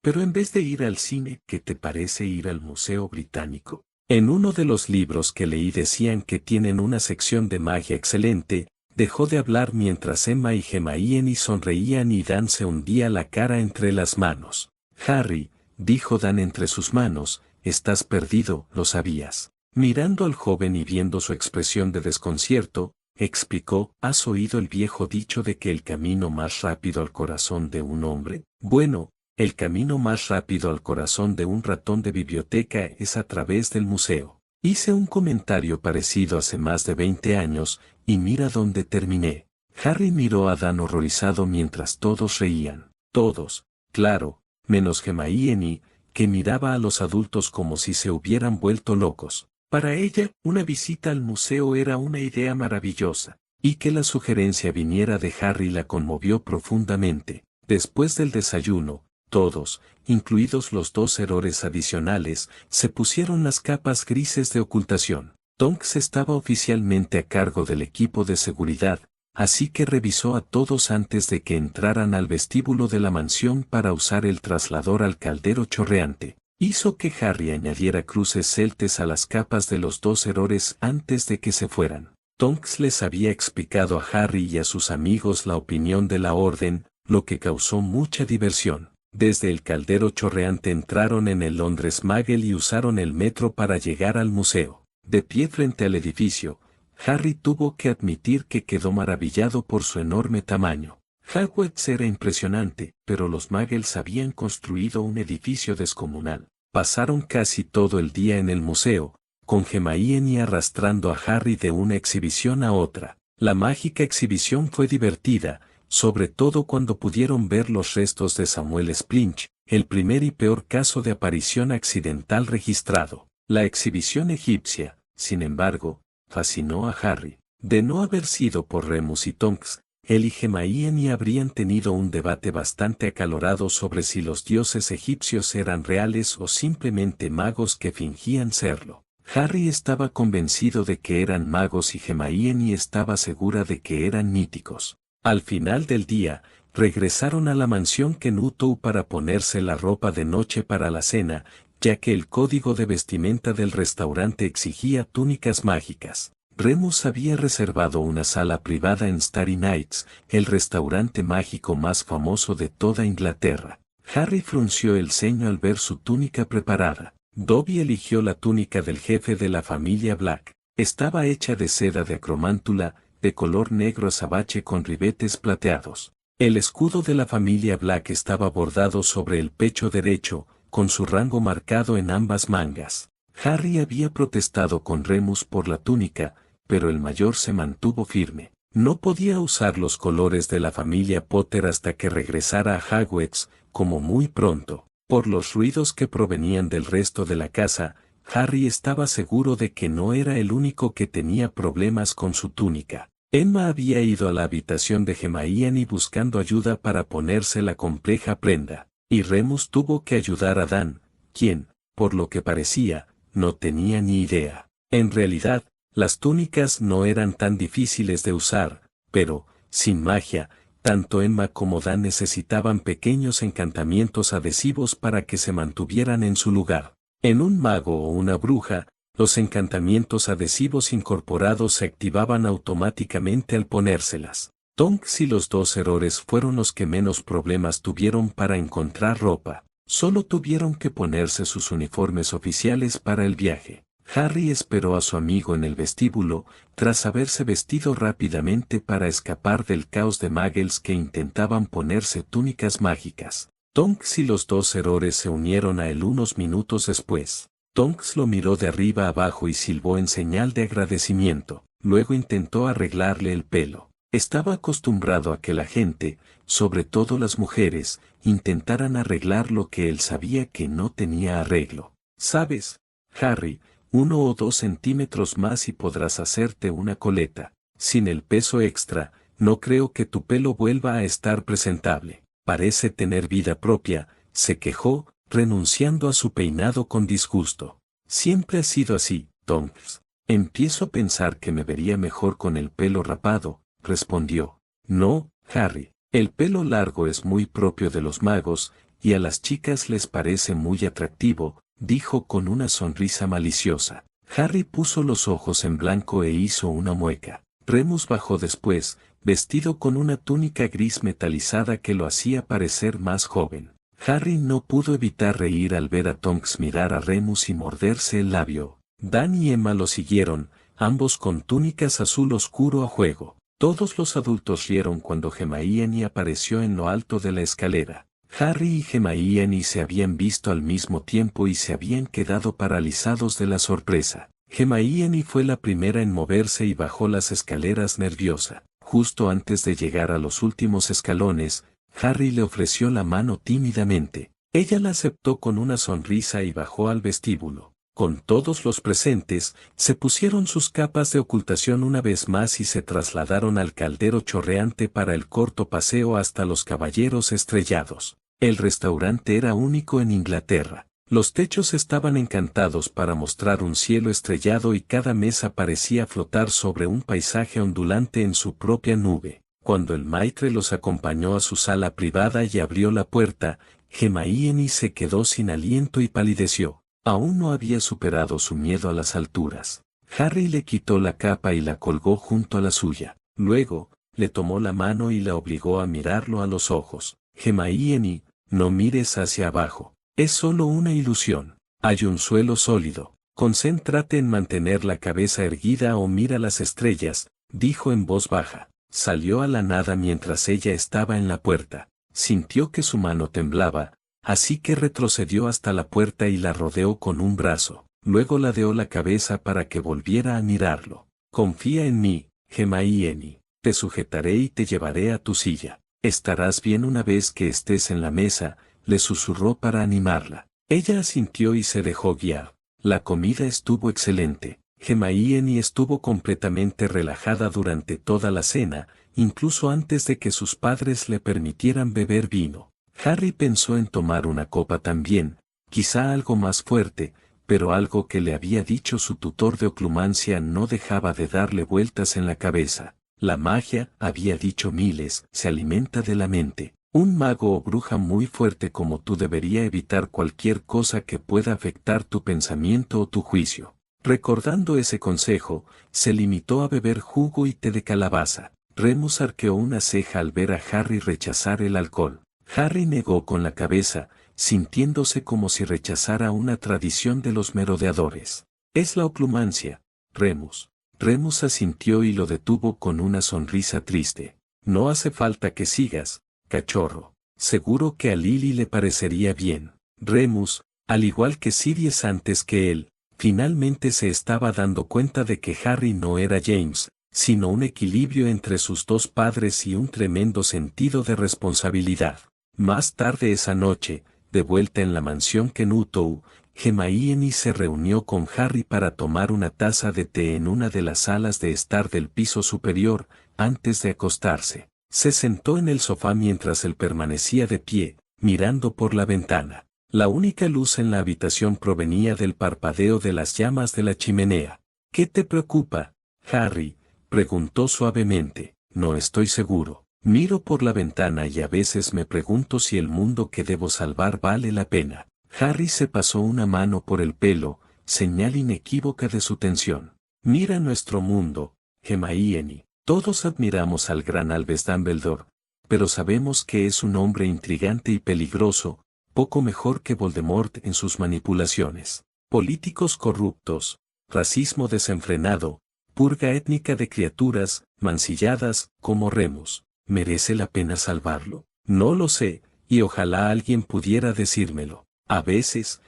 Pero en vez de ir al cine, ¿qué te parece ir al Museo Británico? En uno de los libros que leí decían que tienen una sección de magia excelente. Dejó de hablar mientras Emma y Hermione sonreían y Dan se hundía la cara entre las manos. Harry, dijo Dan entre sus manos, estás perdido, lo sabías. Mirando al joven y viendo su expresión de desconcierto, explicó, ¿has oído el viejo dicho de que el camino más rápido al corazón de un hombre? Bueno, el camino más rápido al corazón de un ratón de biblioteca es a través del museo. Hice un comentario parecido hace más de 20 años, y mira dónde terminé. Harry miró a Dan horrorizado mientras todos reían. Todos, claro, menos Hermione, que miraba a los adultos como si se hubieran vuelto locos. Para ella, una visita al museo era una idea maravillosa, y que la sugerencia viniera de Harry la conmovió profundamente. Después del desayuno, todos, incluidos los 2 errores adicionales, se pusieron las capas grises de ocultación. Tonks estaba oficialmente a cargo del equipo de seguridad, así que revisó a todos antes de que entraran al vestíbulo de la mansión para usar el traslador al caldero chorreante. Hizo que Harry añadiera cruces celtes a las capas de los 2 errores antes de que se fueran. Tonks les había explicado a Harry y a sus amigos la opinión de la orden, lo que causó mucha diversión. Desde el caldero chorreante entraron en el Londres Magel y usaron el metro para llegar al museo. De pie frente al edificio, Harry tuvo que admitir que quedó maravillado por su enorme tamaño. Hogwarts era impresionante, pero los Muggles habían construido un edificio descomunal. Pasaron casi todo el día en el museo, con Hermione arrastrando a Harry de una exhibición a otra. La mágica exhibición fue divertida, sobre todo cuando pudieron ver los restos de Samuel Splinch, el primer y peor caso de aparición accidental registrado. La exhibición egipcia, sin embargo, fascinó a Harry. De no haber sido por Remus y Tonks, él y Hermione habrían tenido un debate bastante acalorado sobre si los dioses egipcios eran reales o simplemente magos que fingían serlo. Harry estaba convencido de que eran magos y Hermione estaba segura de que eran míticos. Al final del día, regresaron a la mansión Kenutou para ponerse la ropa de noche para la cena, ya que el código de vestimenta del restaurante exigía túnicas mágicas. Remus había reservado una sala privada en Starry Nights, el restaurante mágico más famoso de toda Inglaterra. Harry frunció el ceño al ver su túnica preparada. Dobby eligió la túnica del jefe de la familia Black. Estaba hecha de seda de acromántula, de color negro azabache con ribetes plateados. El escudo de la familia Black estaba bordado sobre el pecho derecho, con su rango marcado en ambas mangas. Harry había protestado con Remus por la túnica, pero el mayor se mantuvo firme. No podía usar los colores de la familia Potter hasta que regresara a Hogwarts, como muy pronto. Por los ruidos que provenían del resto de la casa, Harry estaba seguro de que no era el único que tenía problemas con su túnica. Emma había ido a la habitación de Hermione buscando ayuda para ponerse la compleja prenda, y Remus tuvo que ayudar a Dan, quien, por lo que parecía, no tenía ni idea. En realidad, las túnicas no eran tan difíciles de usar, pero, sin magia, tanto Emma como Dan necesitaban pequeños encantamientos adhesivos para que se mantuvieran en su lugar. En un mago o una bruja, los encantamientos adhesivos incorporados se activaban automáticamente al ponérselas. Tonks y los dos errores fueron los que menos problemas tuvieron para encontrar ropa. Solo tuvieron que ponerse sus uniformes oficiales para el viaje. Harry esperó a su amigo en el vestíbulo, tras haberse vestido rápidamente para escapar del caos de muggles que intentaban ponerse túnicas mágicas. Tonks y los dos errores se unieron a él unos minutos después. Tonks lo miró de arriba abajo y silbó en señal de agradecimiento. Luego intentó arreglarle el pelo. Estaba acostumbrado a que la gente, sobre todo las mujeres, intentaran arreglar lo que él sabía que no tenía arreglo. ¿Sabes, Harry? 1 o 2 centímetros más y podrás hacerte una coleta. Sin el peso extra, no creo que tu pelo vuelva a estar presentable. Parece tener vida propia, se quejó, renunciando a su peinado con disgusto. Siempre ha sido así, Tonks. Empiezo a pensar que me vería mejor con el pelo rapado, respondió. No, Harry, el pelo largo es muy propio de los magos, y a las chicas les parece muy atractivo, dijo con una sonrisa maliciosa. Harry puso los ojos en blanco e hizo una mueca. Remus bajó después, vestido con una túnica gris metalizada que lo hacía parecer más joven. Harry no pudo evitar reír al ver a Tonks mirar a Remus y morderse el labio. Dan y Emma lo siguieron, ambos con túnicas azul oscuro a juego. Todos los adultos rieron cuando Hermione apareció en lo alto de la escalera. Harry y Hermione se habían visto al mismo tiempo y se habían quedado paralizados de la sorpresa. Hermione fue la primera en moverse y bajó las escaleras nerviosa. Justo antes de llegar a los últimos escalones, Harry le ofreció la mano tímidamente. Ella la aceptó con una sonrisa y bajó al vestíbulo. Con todos los presentes, se pusieron sus capas de ocultación una vez más y se trasladaron al caldero chorreante para el corto paseo hasta los Caballeros Estrellados. El restaurante era único en Inglaterra. Los techos estaban encantados para mostrar un cielo estrellado y cada mesa parecía flotar sobre un paisaje ondulante en su propia nube. Cuando el maitre los acompañó a su sala privada y abrió la puerta, Hermione se quedó sin aliento y palideció. Aún no había superado su miedo a las alturas. Harry le quitó la capa y la colgó junto a la suya. Luego, le tomó la mano y la obligó a mirarlo a los ojos. Hermione, no mires hacia abajo. Es solo una ilusión. Hay un suelo sólido. Concéntrate en mantener la cabeza erguida o mira las estrellas, dijo en voz baja. Salió a la nada mientras ella estaba en la puerta. Sintió que su mano temblaba, así que retrocedió hasta la puerta y la rodeó con un brazo. Luego ladeó la cabeza para que volviera a mirarlo. Confía en mí, Hermione. Te sujetaré y te llevaré a tu silla. Estarás bien una vez que estés en la mesa, le susurró para animarla. Ella asintió y se dejó guiar. La comida estuvo excelente. Hermione estuvo completamente relajada durante toda la cena, incluso antes de que sus padres le permitieran beber vino. Harry pensó en tomar una copa también, quizá algo más fuerte, pero algo que le había dicho su tutor de oclumancia no dejaba de darle vueltas en la cabeza. La magia, había dicho Miles, se alimenta de la mente. Un mago o bruja muy fuerte como tú debería evitar cualquier cosa que pueda afectar tu pensamiento o tu juicio. Recordando ese consejo, se limitó a beber jugo y té de calabaza. Remus arqueó una ceja al ver a Harry rechazar el alcohol. Harry negó con la cabeza, sintiéndose como si rechazara una tradición de los merodeadores. Es la oclumancia, Remus. Remus asintió y lo detuvo con una sonrisa triste. No hace falta que sigas, cachorro. Seguro que a Lily le parecería bien. Remus, al igual que Sirius antes que él, finalmente se estaba dando cuenta de que Harry no era James, sino un equilibrio entre sus dos padres y un tremendo sentido de responsabilidad. Más tarde esa noche, de vuelta en la mansión Kenuttou, Hermione se reunió con Harry para tomar una taza de té en una de las salas de estar del piso superior, antes de acostarse. Se sentó en el sofá mientras él permanecía de pie, mirando por la ventana. La única luz en la habitación provenía del parpadeo de las llamas de la chimenea. ¿Qué te preocupa, Harry?, preguntó suavemente. No estoy seguro. Miro por la ventana y a veces me pregunto si el mundo que debo salvar vale la pena. Harry se pasó una mano por el pelo, señal inequívoca de su tensión. Mira nuestro mundo, Hermione. Todos admiramos al gran Albus Dumbledore, pero sabemos que es un hombre intrigante y peligroso, poco mejor que Voldemort en sus manipulaciones. Políticos corruptos, racismo desenfrenado, purga étnica de criaturas, mancilladas, como Remus. ¿Merece la pena salvarlo? No lo sé, y ojalá alguien pudiera decírmelo. A veces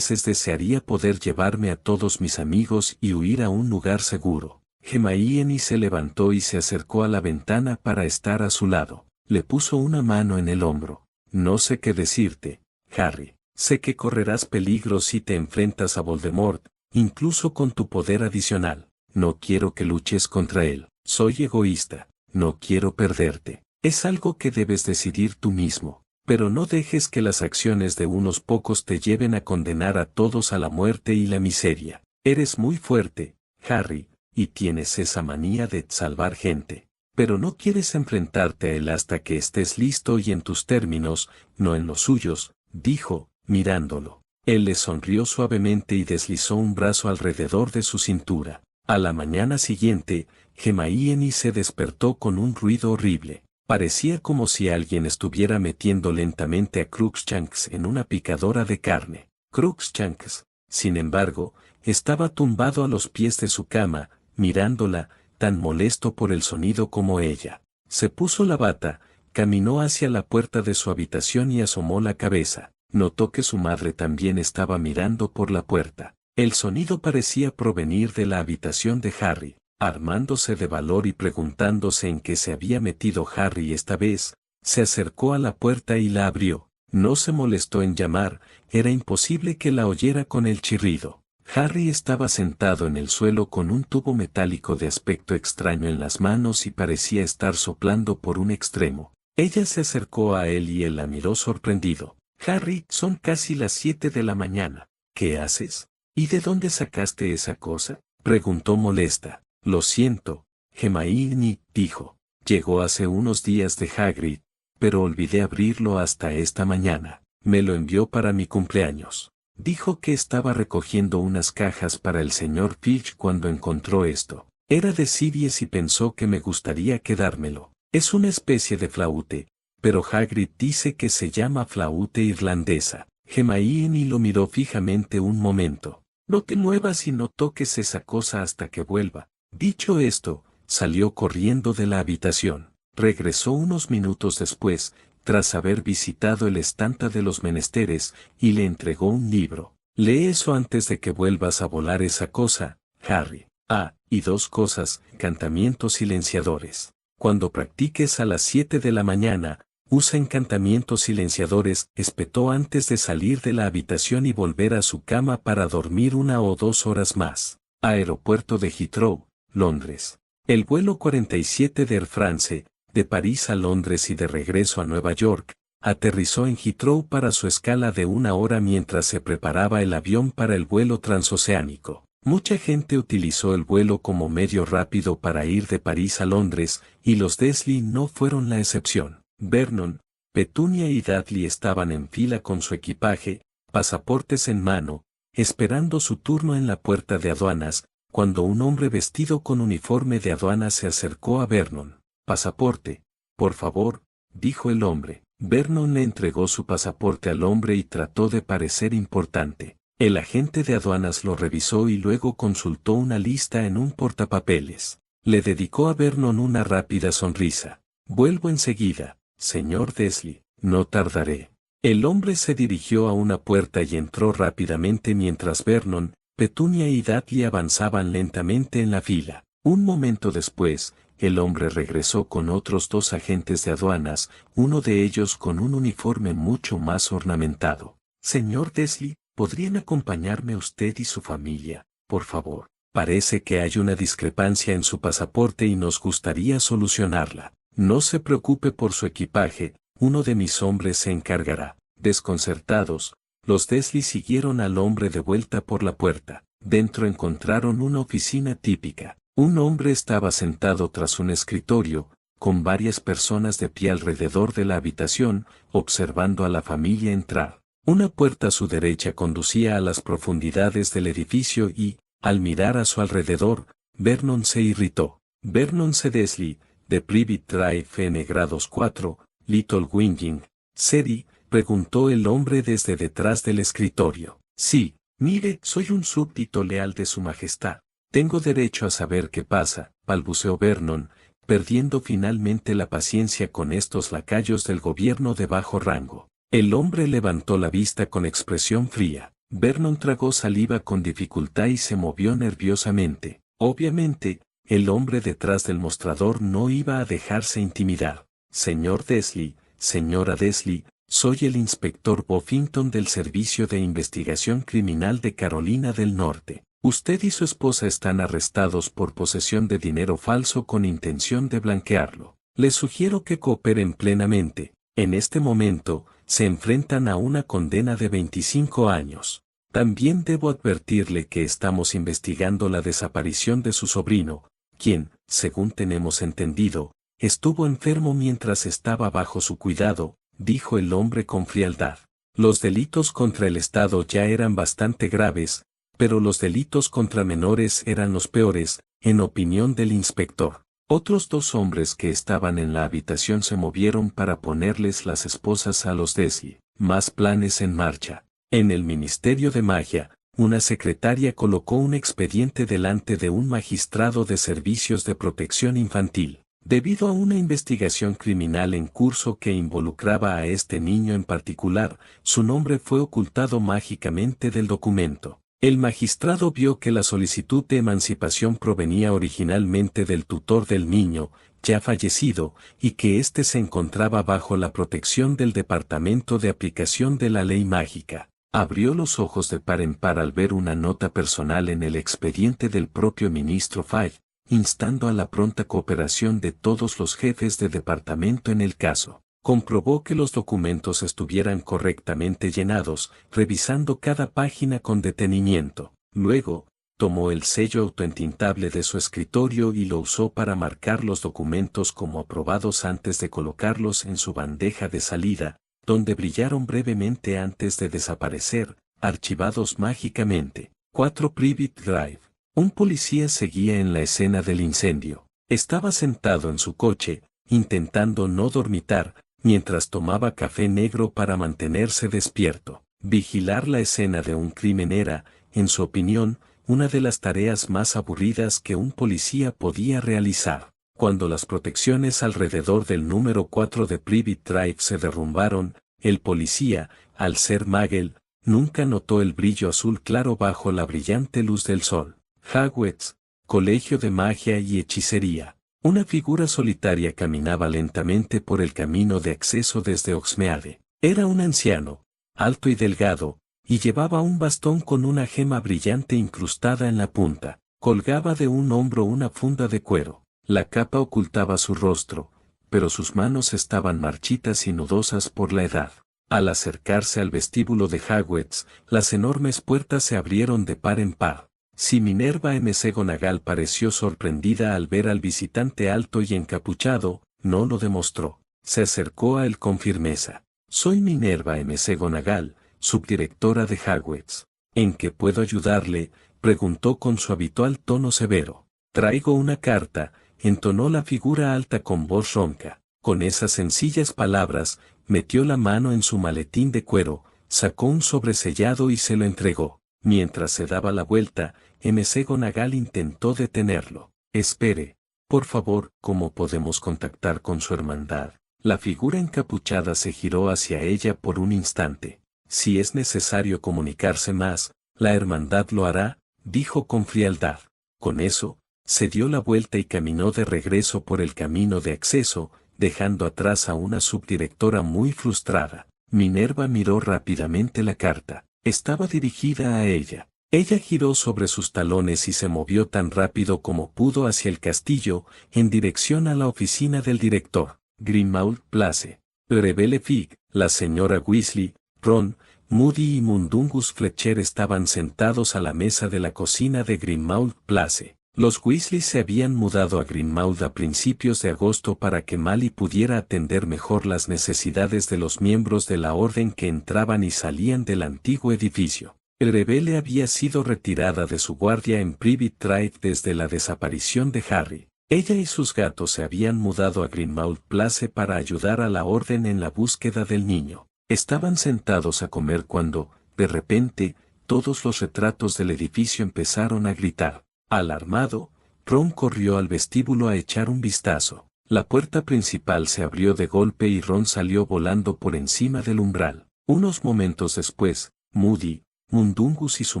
desearía poder llevarme a todos mis amigos y huir a un lugar seguro. Hermione se levantó y se acercó a la ventana para estar a su lado. Le puso una mano en el hombro. No sé qué decirte, Harry. Sé que correrás peligro si te enfrentas a Voldemort, incluso con tu poder adicional. No quiero que luches contra él. Soy egoísta. No quiero perderte. Es algo que debes decidir tú mismo. Pero no dejes que las acciones de unos pocos te lleven a condenar a todos a la muerte y la miseria. Eres muy fuerte, Harry, y tienes esa manía de salvar gente. Pero no quieres enfrentarte a él hasta que estés listo y en tus términos, no en los suyos, dijo, mirándolo. Él le sonrió suavemente y deslizó un brazo alrededor de su cintura. A la mañana siguiente, Hermione se despertó con un ruido horrible. Parecía como si alguien estuviera metiendo lentamente a Crookshanks en una picadora de carne. Crookshanks, sin embargo, estaba tumbado a los pies de su cama, mirándola, tan molesto por el sonido como ella. Se puso la bata, caminó hacia la puerta de su habitación y asomó la cabeza. Notó que su madre también estaba mirando por la puerta. El sonido parecía provenir de la habitación de Harry. Armándose de valor y preguntándose en qué se había metido Harry esta vez, se acercó a la puerta y la abrió. No se molestó en llamar, era imposible que la oyera con el chirrido. Harry estaba sentado en el suelo con un tubo metálico de aspecto extraño en las manos y parecía estar soplando por un extremo. Ella se acercó a él y él la miró sorprendido. Harry, son casi las 7 de la mañana. ¿Qué haces? ¿Y de dónde sacaste esa cosa?, preguntó molesta. Lo siento, Hermione, dijo. Llegó hace unos días de Hagrid, pero olvidé abrirlo hasta esta mañana. Me lo envió para mi cumpleaños. Dijo que estaba recogiendo unas cajas para el señor Filch cuando encontró esto. Era de Sirius y pensó que me gustaría quedármelo. Es una especie de flaute, pero Hagrid dice que se llama flaute irlandesa. Hermione lo miró fijamente un momento. No te muevas y no toques esa cosa hasta que vuelva. Dicho esto, salió corriendo de la habitación. Regresó unos minutos después, tras haber visitado el estante de los menesteres, y le entregó un libro. Lee eso antes de que vuelvas a volar esa cosa, Harry. Ah, y 2 cosas, encantamientos silenciadores. Cuando practiques a las 7 de la mañana, usa encantamientos silenciadores, espetó antes de salir de la habitación y volver a su cama para dormir 1 o 2 horas más. Aeropuerto de Heathrow, Londres. El vuelo 47 de Air France, de París a Londres y de regreso a Nueva York, aterrizó en Heathrow para su escala de 1 hora mientras se preparaba el avión para el vuelo transoceánico. Mucha gente utilizó el vuelo como medio rápido para ir de París a Londres, y los Dursley no fueron la excepción. Vernon, Petunia y Dudley estaban en fila con su equipaje, pasaportes en mano, esperando su turno en la puerta de aduanas, cuando un hombre vestido con uniforme de aduanas se acercó a Vernon. «Pasaporte, por favor», dijo el hombre. Vernon le entregó su pasaporte al hombre y trató de parecer importante. El agente de aduanas lo revisó y luego consultó una lista en un portapapeles. Le dedicó a Vernon una rápida sonrisa. Vuelvo enseguida, señor Desley, no tardaré. El hombre se dirigió a una puerta y entró rápidamente mientras Vernon, Petunia y Dudley avanzaban lentamente en la fila. Un momento después, el hombre regresó con otros 2 agentes de aduanas, uno de ellos con un uniforme mucho más ornamentado. Señor Desley, ¿podrían acompañarme usted y su familia, por favor? Parece que hay una discrepancia en su pasaporte y nos gustaría solucionarla. No se preocupe por su equipaje, uno de mis hombres se encargará. Desconcertados, los Desley siguieron al hombre de vuelta por la puerta. Dentro encontraron una oficina típica. Un hombre estaba sentado tras un escritorio, con varias personas de pie alrededor de la habitación, observando a la familia entrar. Una puerta a su derecha conducía a las profundidades del edificio y, al mirar a su alrededor, Vernon se irritó. Vernon C. Desley, de Private Drive N grados 4, Little Winging, Seri, preguntó el hombre desde detrás del escritorio. Sí, mire, soy un súbdito leal de su majestad. Tengo derecho a saber qué pasa, balbuceó Vernon, perdiendo finalmente la paciencia con estos lacayos del gobierno de bajo rango. El hombre levantó la vista con expresión fría. Vernon tragó saliva con dificultad y se movió nerviosamente. Obviamente, el hombre detrás del mostrador no iba a dejarse intimidar. Señor Desley, señora Desley, soy el inspector Buffington del Servicio de Investigación Criminal de Carolina del Norte. Usted y su esposa están arrestados por posesión de dinero falso con intención de blanquearlo. Les sugiero que cooperen plenamente. En este momento, se enfrentan a una condena de 25 años. También debo advertirle que estamos investigando la desaparición de su sobrino, quien, según tenemos entendido, estuvo enfermo mientras estaba bajo su cuidado, dijo el hombre con frialdad. Los delitos contra el Estado ya eran bastante graves, pero los delitos contra menores eran los peores, en opinión del inspector. Otros 2 hombres que estaban en la habitación se movieron para ponerles las esposas a los Desley. Más planes en marcha. En el Ministerio de Magia, una secretaria colocó un expediente delante de un magistrado de servicios de protección infantil. Debido a una investigación criminal en curso que involucraba a este niño en particular, su nombre fue ocultado mágicamente del documento. El magistrado vio que la solicitud de emancipación provenía originalmente del tutor del niño, ya fallecido, y que éste se encontraba bajo la protección del Departamento de Aplicación de la Ley Mágica. Abrió los ojos de par en par al ver una nota personal en el expediente del propio ministro Fay, instando a la pronta cooperación de todos los jefes de departamento en el caso. Comprobó que los documentos estuvieran correctamente llenados, revisando cada página con detenimiento. Luego, tomó el sello autoentintable de su escritorio y lo usó para marcar los documentos como aprobados antes de colocarlos en su bandeja de salida, donde brillaron brevemente antes de desaparecer, archivados mágicamente. 4 Private Drive. Un policía seguía en la escena del incendio. Estaba sentado en su coche, intentando no dormitar, mientras tomaba café negro para mantenerse despierto. Vigilar la escena de un crimen era, en su opinión, una de las tareas más aburridas que un policía podía realizar. Cuando las protecciones alrededor del número 4 de Private Drive se derrumbaron, el policía, al ser Magel, nunca notó el brillo azul claro bajo la brillante luz del sol. Hogwarts, Colegio de Magia y Hechicería. Una figura solitaria caminaba lentamente por el camino de acceso desde Hogsmeade. Era un anciano, alto y delgado, y llevaba un bastón con una gema brillante incrustada en la punta. Colgaba de un hombro una funda de cuero. La capa ocultaba su rostro, pero sus manos estaban marchitas y nudosas por la edad. Al acercarse al vestíbulo de Hogwarts, las enormes puertas se abrieron de par en par. Si Minerva McGonagall pareció sorprendida al ver al visitante alto y encapuchado, no lo demostró. Se acercó a él con firmeza. Soy Minerva McGonagall, subdirectora de Hogwarts. ¿En qué puedo ayudarle?, preguntó con su habitual tono severo. Traigo una carta, entonó la figura alta con voz ronca. Con esas sencillas palabras, metió la mano en su maletín de cuero, sacó un sobresellado y se lo entregó. Mientras se daba la vuelta, McGonagall intentó detenerlo. Espere, por favor, ¿cómo podemos contactar con su hermandad? La figura encapuchada se giró hacia ella por un instante. Si es necesario comunicarse más, la hermandad lo hará, dijo con frialdad. Con eso, se dio la vuelta y caminó de regreso por el camino de acceso, dejando atrás a una subdirectora muy frustrada. Minerva miró rápidamente la carta. Estaba dirigida a ella. Ella giró sobre sus talones y se movió tan rápido como pudo hacia el castillo, en dirección a la oficina del director. Grimmauld Place. Rebele Fig, la señora Weasley, Ron, Moody y Mundungus Fletcher estaban sentados a la mesa de la cocina de Grimmauld Place. Los Weasley se habían mudado a Grimmauld a principios de agosto para que Mally pudiera atender mejor las necesidades de los miembros de la orden que entraban y salían del antiguo edificio. El rebelde había sido retirada de su guardia en Privet Drive desde la desaparición de Harry. Ella y sus gatos se habían mudado a Grimmauld Place para ayudar a la orden en la búsqueda del niño. Estaban sentados a comer cuando, de repente, todos los retratos del edificio empezaron a gritar. Alarmado, Ron corrió al vestíbulo a echar un vistazo. La puerta principal se abrió de golpe y Ron salió volando por encima del umbral. Unos momentos después, Moody, Mundungus y su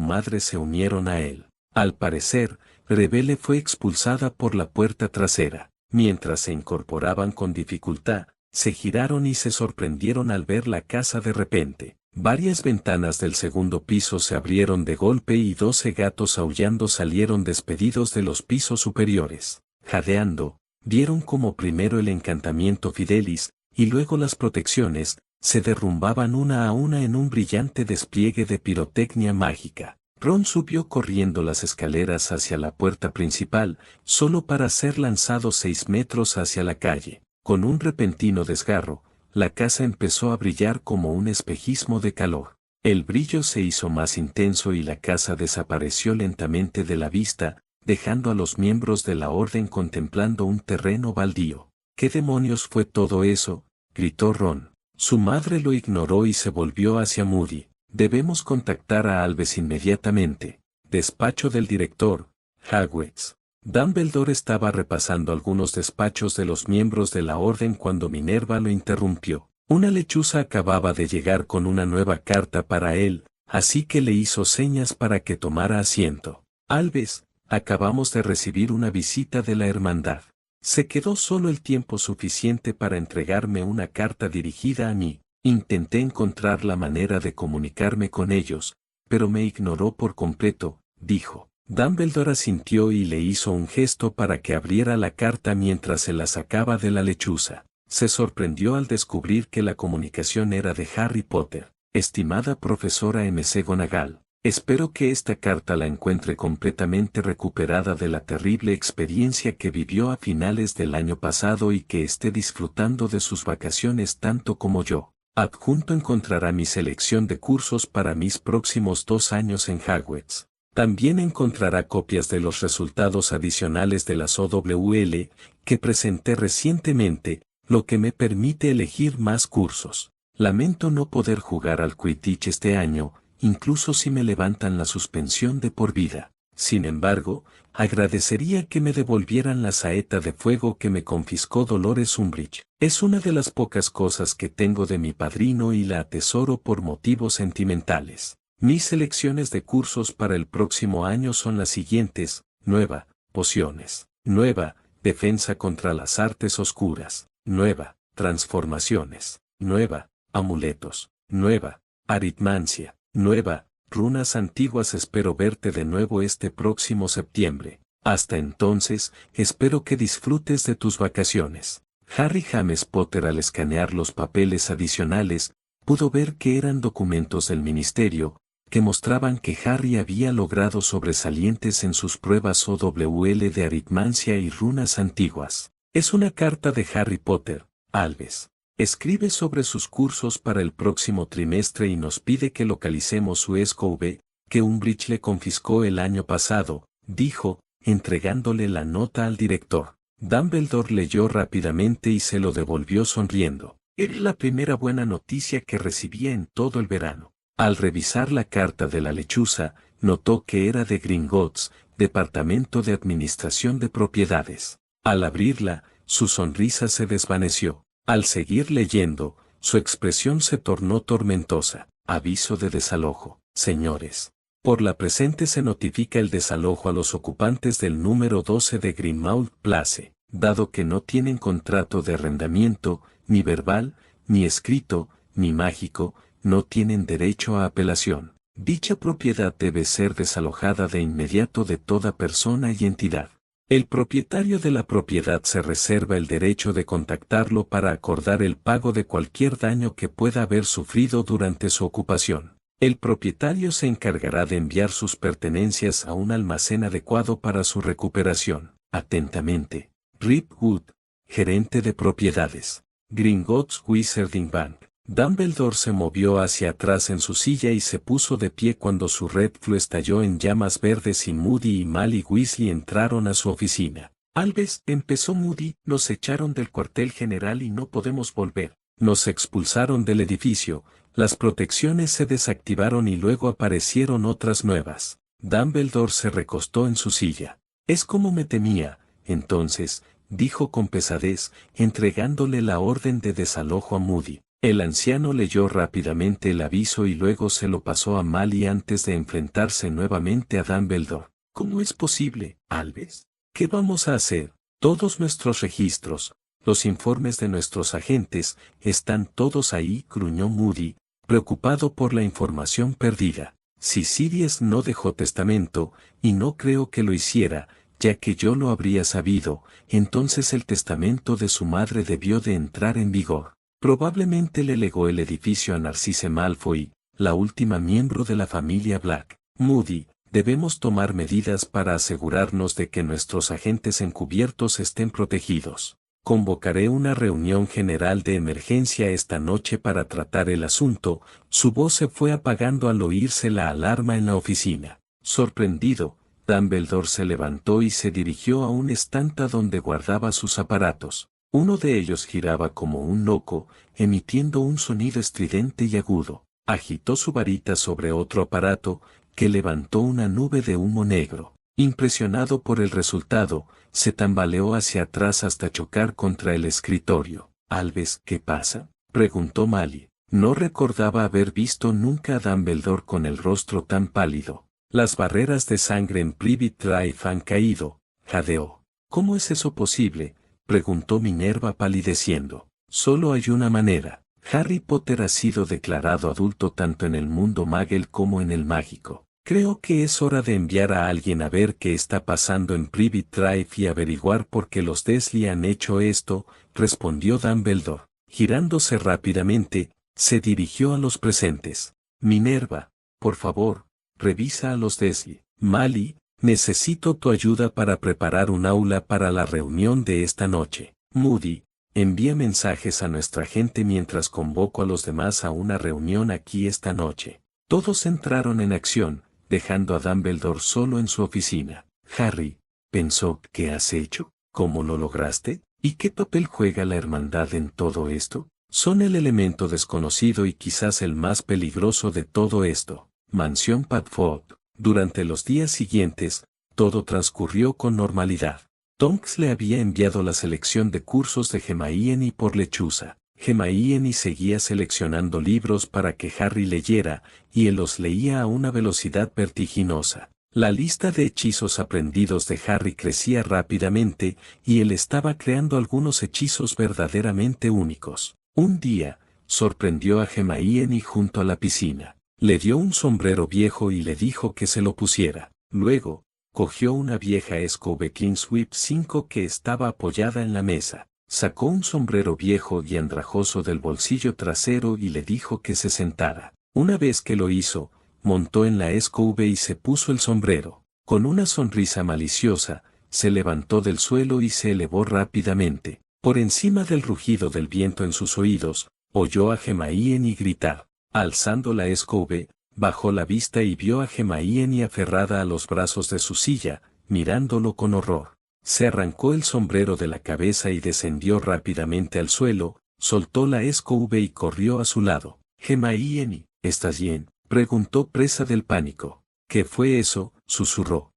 madre se unieron a él. Al parecer, Rebele fue expulsada por la puerta trasera. Mientras se incorporaban con dificultad, se giraron y se sorprendieron al ver la casa de repente. Varias ventanas del segundo piso se abrieron de golpe y 12 gatos aullando salieron despedidos de los pisos superiores. Jadeando, vieron como primero el encantamiento Fidelis, y luego las protecciones, se derrumbaban una a una en un brillante despliegue de pirotecnia mágica. Ron subió corriendo las escaleras hacia la puerta principal, solo para ser lanzado 6 metros hacia la calle. Con un repentino desgarro, la casa empezó a brillar como un espejismo de calor. El brillo se hizo más intenso y la casa desapareció lentamente de la vista, dejando a los miembros de la orden contemplando un terreno baldío. ¿Qué demonios fue todo eso?, gritó Ron. Su madre lo ignoró y se volvió hacia Moody. Debemos contactar a Albus inmediatamente. Despacho del director, Hogwarts. Dumbledore estaba repasando algunos despachos de los miembros de la orden cuando Minerva lo interrumpió. Una lechuza acababa de llegar con una nueva carta para él, así que le hizo señas para que tomara asiento. Albus, acabamos de recibir una visita de la hermandad. Se quedó solo el tiempo suficiente para entregarme una carta dirigida a mí. Intenté encontrar la manera de comunicarme con ellos, pero me ignoró por completo, dijo. Dumbledore asintió y le hizo un gesto para que abriera la carta mientras se la sacaba de la lechuza. Se sorprendió al descubrir que la comunicación era de Harry Potter. Estimada profesora McGonagall, espero que esta carta la encuentre completamente recuperada de la terrible experiencia que vivió a finales del año pasado y que esté disfrutando de sus vacaciones tanto como yo. Adjunto encontrará mi selección de cursos para mis próximos 2 años en Hogwarts. También encontrará copias de los resultados adicionales de las OWL que presenté recientemente, lo que me permite elegir más cursos. Lamento no poder jugar al Quidditch este año, incluso si me levantan la suspensión de por vida. Sin embargo, agradecería que me devolvieran la saeta de fuego que me confiscó Dolores Umbridge. Es una de las pocas cosas que tengo de mi padrino y la atesoro por motivos sentimentales. Mis selecciones de cursos para el próximo año son las siguientes: nueva, pociones; nueva, defensa contra las artes oscuras; nueva, transformaciones; nueva, amuletos; nueva, aritmancia; nueva, runas antiguas. Espero verte de nuevo este próximo septiembre. Hasta entonces, espero que disfrutes de tus vacaciones. Harry James Potter. Al escanear los papeles adicionales, pudo ver que eran documentos del ministerio, que mostraban que Harry había logrado sobresalientes en sus pruebas OWL de aritmancia y runas antiguas. Es una carta de Harry Potter, Albus. Escribe sobre sus cursos para el próximo trimestre y nos pide que localicemos su SQV, que Umbridge le confiscó el año pasado, dijo, entregándole la nota al director. Dumbledore leyó rápidamente y se lo devolvió sonriendo. Era la primera buena noticia que recibía en todo el verano. Al revisar la carta de la lechuza, notó que era de Gringotts, Departamento de Administración de Propiedades. Al abrirla, su sonrisa se desvaneció. Al seguir leyendo, su expresión se tornó tormentosa. Aviso de desalojo. Señores, por la presente se notifica el desalojo a los ocupantes del número 12 de Greenmount Place, dado que no tienen contrato de arrendamiento, ni verbal, ni escrito, ni mágico, no tienen derecho a apelación. Dicha propiedad debe ser desalojada de inmediato de toda persona y entidad. El propietario de la propiedad se reserva el derecho de contactarlo para acordar el pago de cualquier daño que pueda haber sufrido durante su ocupación. El propietario se encargará de enviar sus pertenencias a un almacén adecuado para su recuperación. Atentamente, Rip Wood, gerente de propiedades. Gringotts Wizarding Bank. Dumbledore se movió hacia atrás en su silla y se puso de pie cuando su Red Flu estalló en llamas verdes y Moody y Mally Weasley entraron a su oficina. Albus, empezó Moody, nos echaron del cuartel general y no podemos volver. Nos expulsaron del edificio, las protecciones se desactivaron y luego aparecieron otras nuevas. Dumbledore se recostó en su silla. Es como me temía, entonces, dijo con pesadez, entregándole la orden de desalojo a Moody. El anciano leyó rápidamente el aviso y luego se lo pasó a Mally antes de enfrentarse nuevamente a Dumbledore. ¿Cómo es posible, Albus? ¿Qué vamos a hacer? Todos nuestros registros, los informes de nuestros agentes, están todos ahí, gruñó Moody, preocupado por la información perdida. Si Sirius no dejó testamento, y no creo que lo hiciera, ya que yo lo habría sabido, entonces el testamento de su madre debió de entrar en vigor. Probablemente le legó el edificio a Narcisse Malfoy, la última miembro de la familia Black. Moody, debemos tomar medidas para asegurarnos de que nuestros agentes encubiertos estén protegidos. Convocaré una reunión general de emergencia esta noche para tratar el asunto. Su voz se fue apagando al oírse la alarma en la oficina. Sorprendido, Dumbledore se levantó y se dirigió a un estante donde guardaba sus aparatos. Uno de ellos giraba como un loco, emitiendo un sonido estridente y agudo. Agitó su varita sobre otro aparato, que levantó una nube de humo negro. Impresionado por el resultado, se tambaleó hacia atrás hasta chocar contra el escritorio. «Albus, ¿qué pasa?», preguntó Mally. No recordaba haber visto nunca a Dumbledore con el rostro tan pálido. «Las barreras de sangre en Privet Drive han caído», jadeó. «¿Cómo es eso posible?», preguntó Minerva palideciendo. «Solo hay una manera. Harry Potter ha sido declarado adulto tanto en el mundo Muggle como en el mágico. Creo que es hora de enviar a alguien a ver qué está pasando en Privet Drive y averiguar por qué los Dursley han hecho esto», respondió Dumbledore. Girándose rápidamente, se dirigió a los presentes. «Minerva, por favor, revisa a los Dursley. Mally, necesito tu ayuda para preparar un aula para la reunión de esta noche. Moody, envía mensajes a nuestra gente mientras convoco a los demás a una reunión aquí esta noche». Todos entraron en acción, dejando a Dumbledore solo en su oficina. Harry, pensó, ¿qué has hecho? ¿Cómo lo lograste? ¿Y qué papel juega la hermandad en todo esto? Son el elemento desconocido y quizás el más peligroso de todo esto. Mansión Padfoot. Durante los días siguientes, todo transcurrió con normalidad. Tonks le había enviado la selección de cursos de Hermione por lechuza. Hermione seguía seleccionando libros para que Harry leyera, y él los leía a una velocidad vertiginosa. La lista de hechizos aprendidos de Harry crecía rápidamente, y él estaba creando algunos hechizos verdaderamente únicos. Un día, sorprendió a Hermione junto a la piscina. Le dio un sombrero viejo y le dijo que se lo pusiera. Luego, cogió una vieja escoba Clean Sweep 5 que estaba apoyada en la mesa. Sacó un sombrero viejo y andrajoso del bolsillo trasero y le dijo que se sentara. Una vez que lo hizo, montó en la escoba y se puso el sombrero. Con una sonrisa maliciosa, se levantó del suelo y se elevó rápidamente. Por encima del rugido del viento en sus oídos, oyó a Hermione gritar. Alzando la escoba, bajó la vista y vio a Hermione aferrada a los brazos de su silla, mirándolo con horror. Se arrancó el sombrero de la cabeza y descendió rápidamente al suelo, soltó la escoba y corrió a su lado. «Hermione, ¿estás bien?», preguntó presa del pánico. ¿Qué fue eso?, susurró.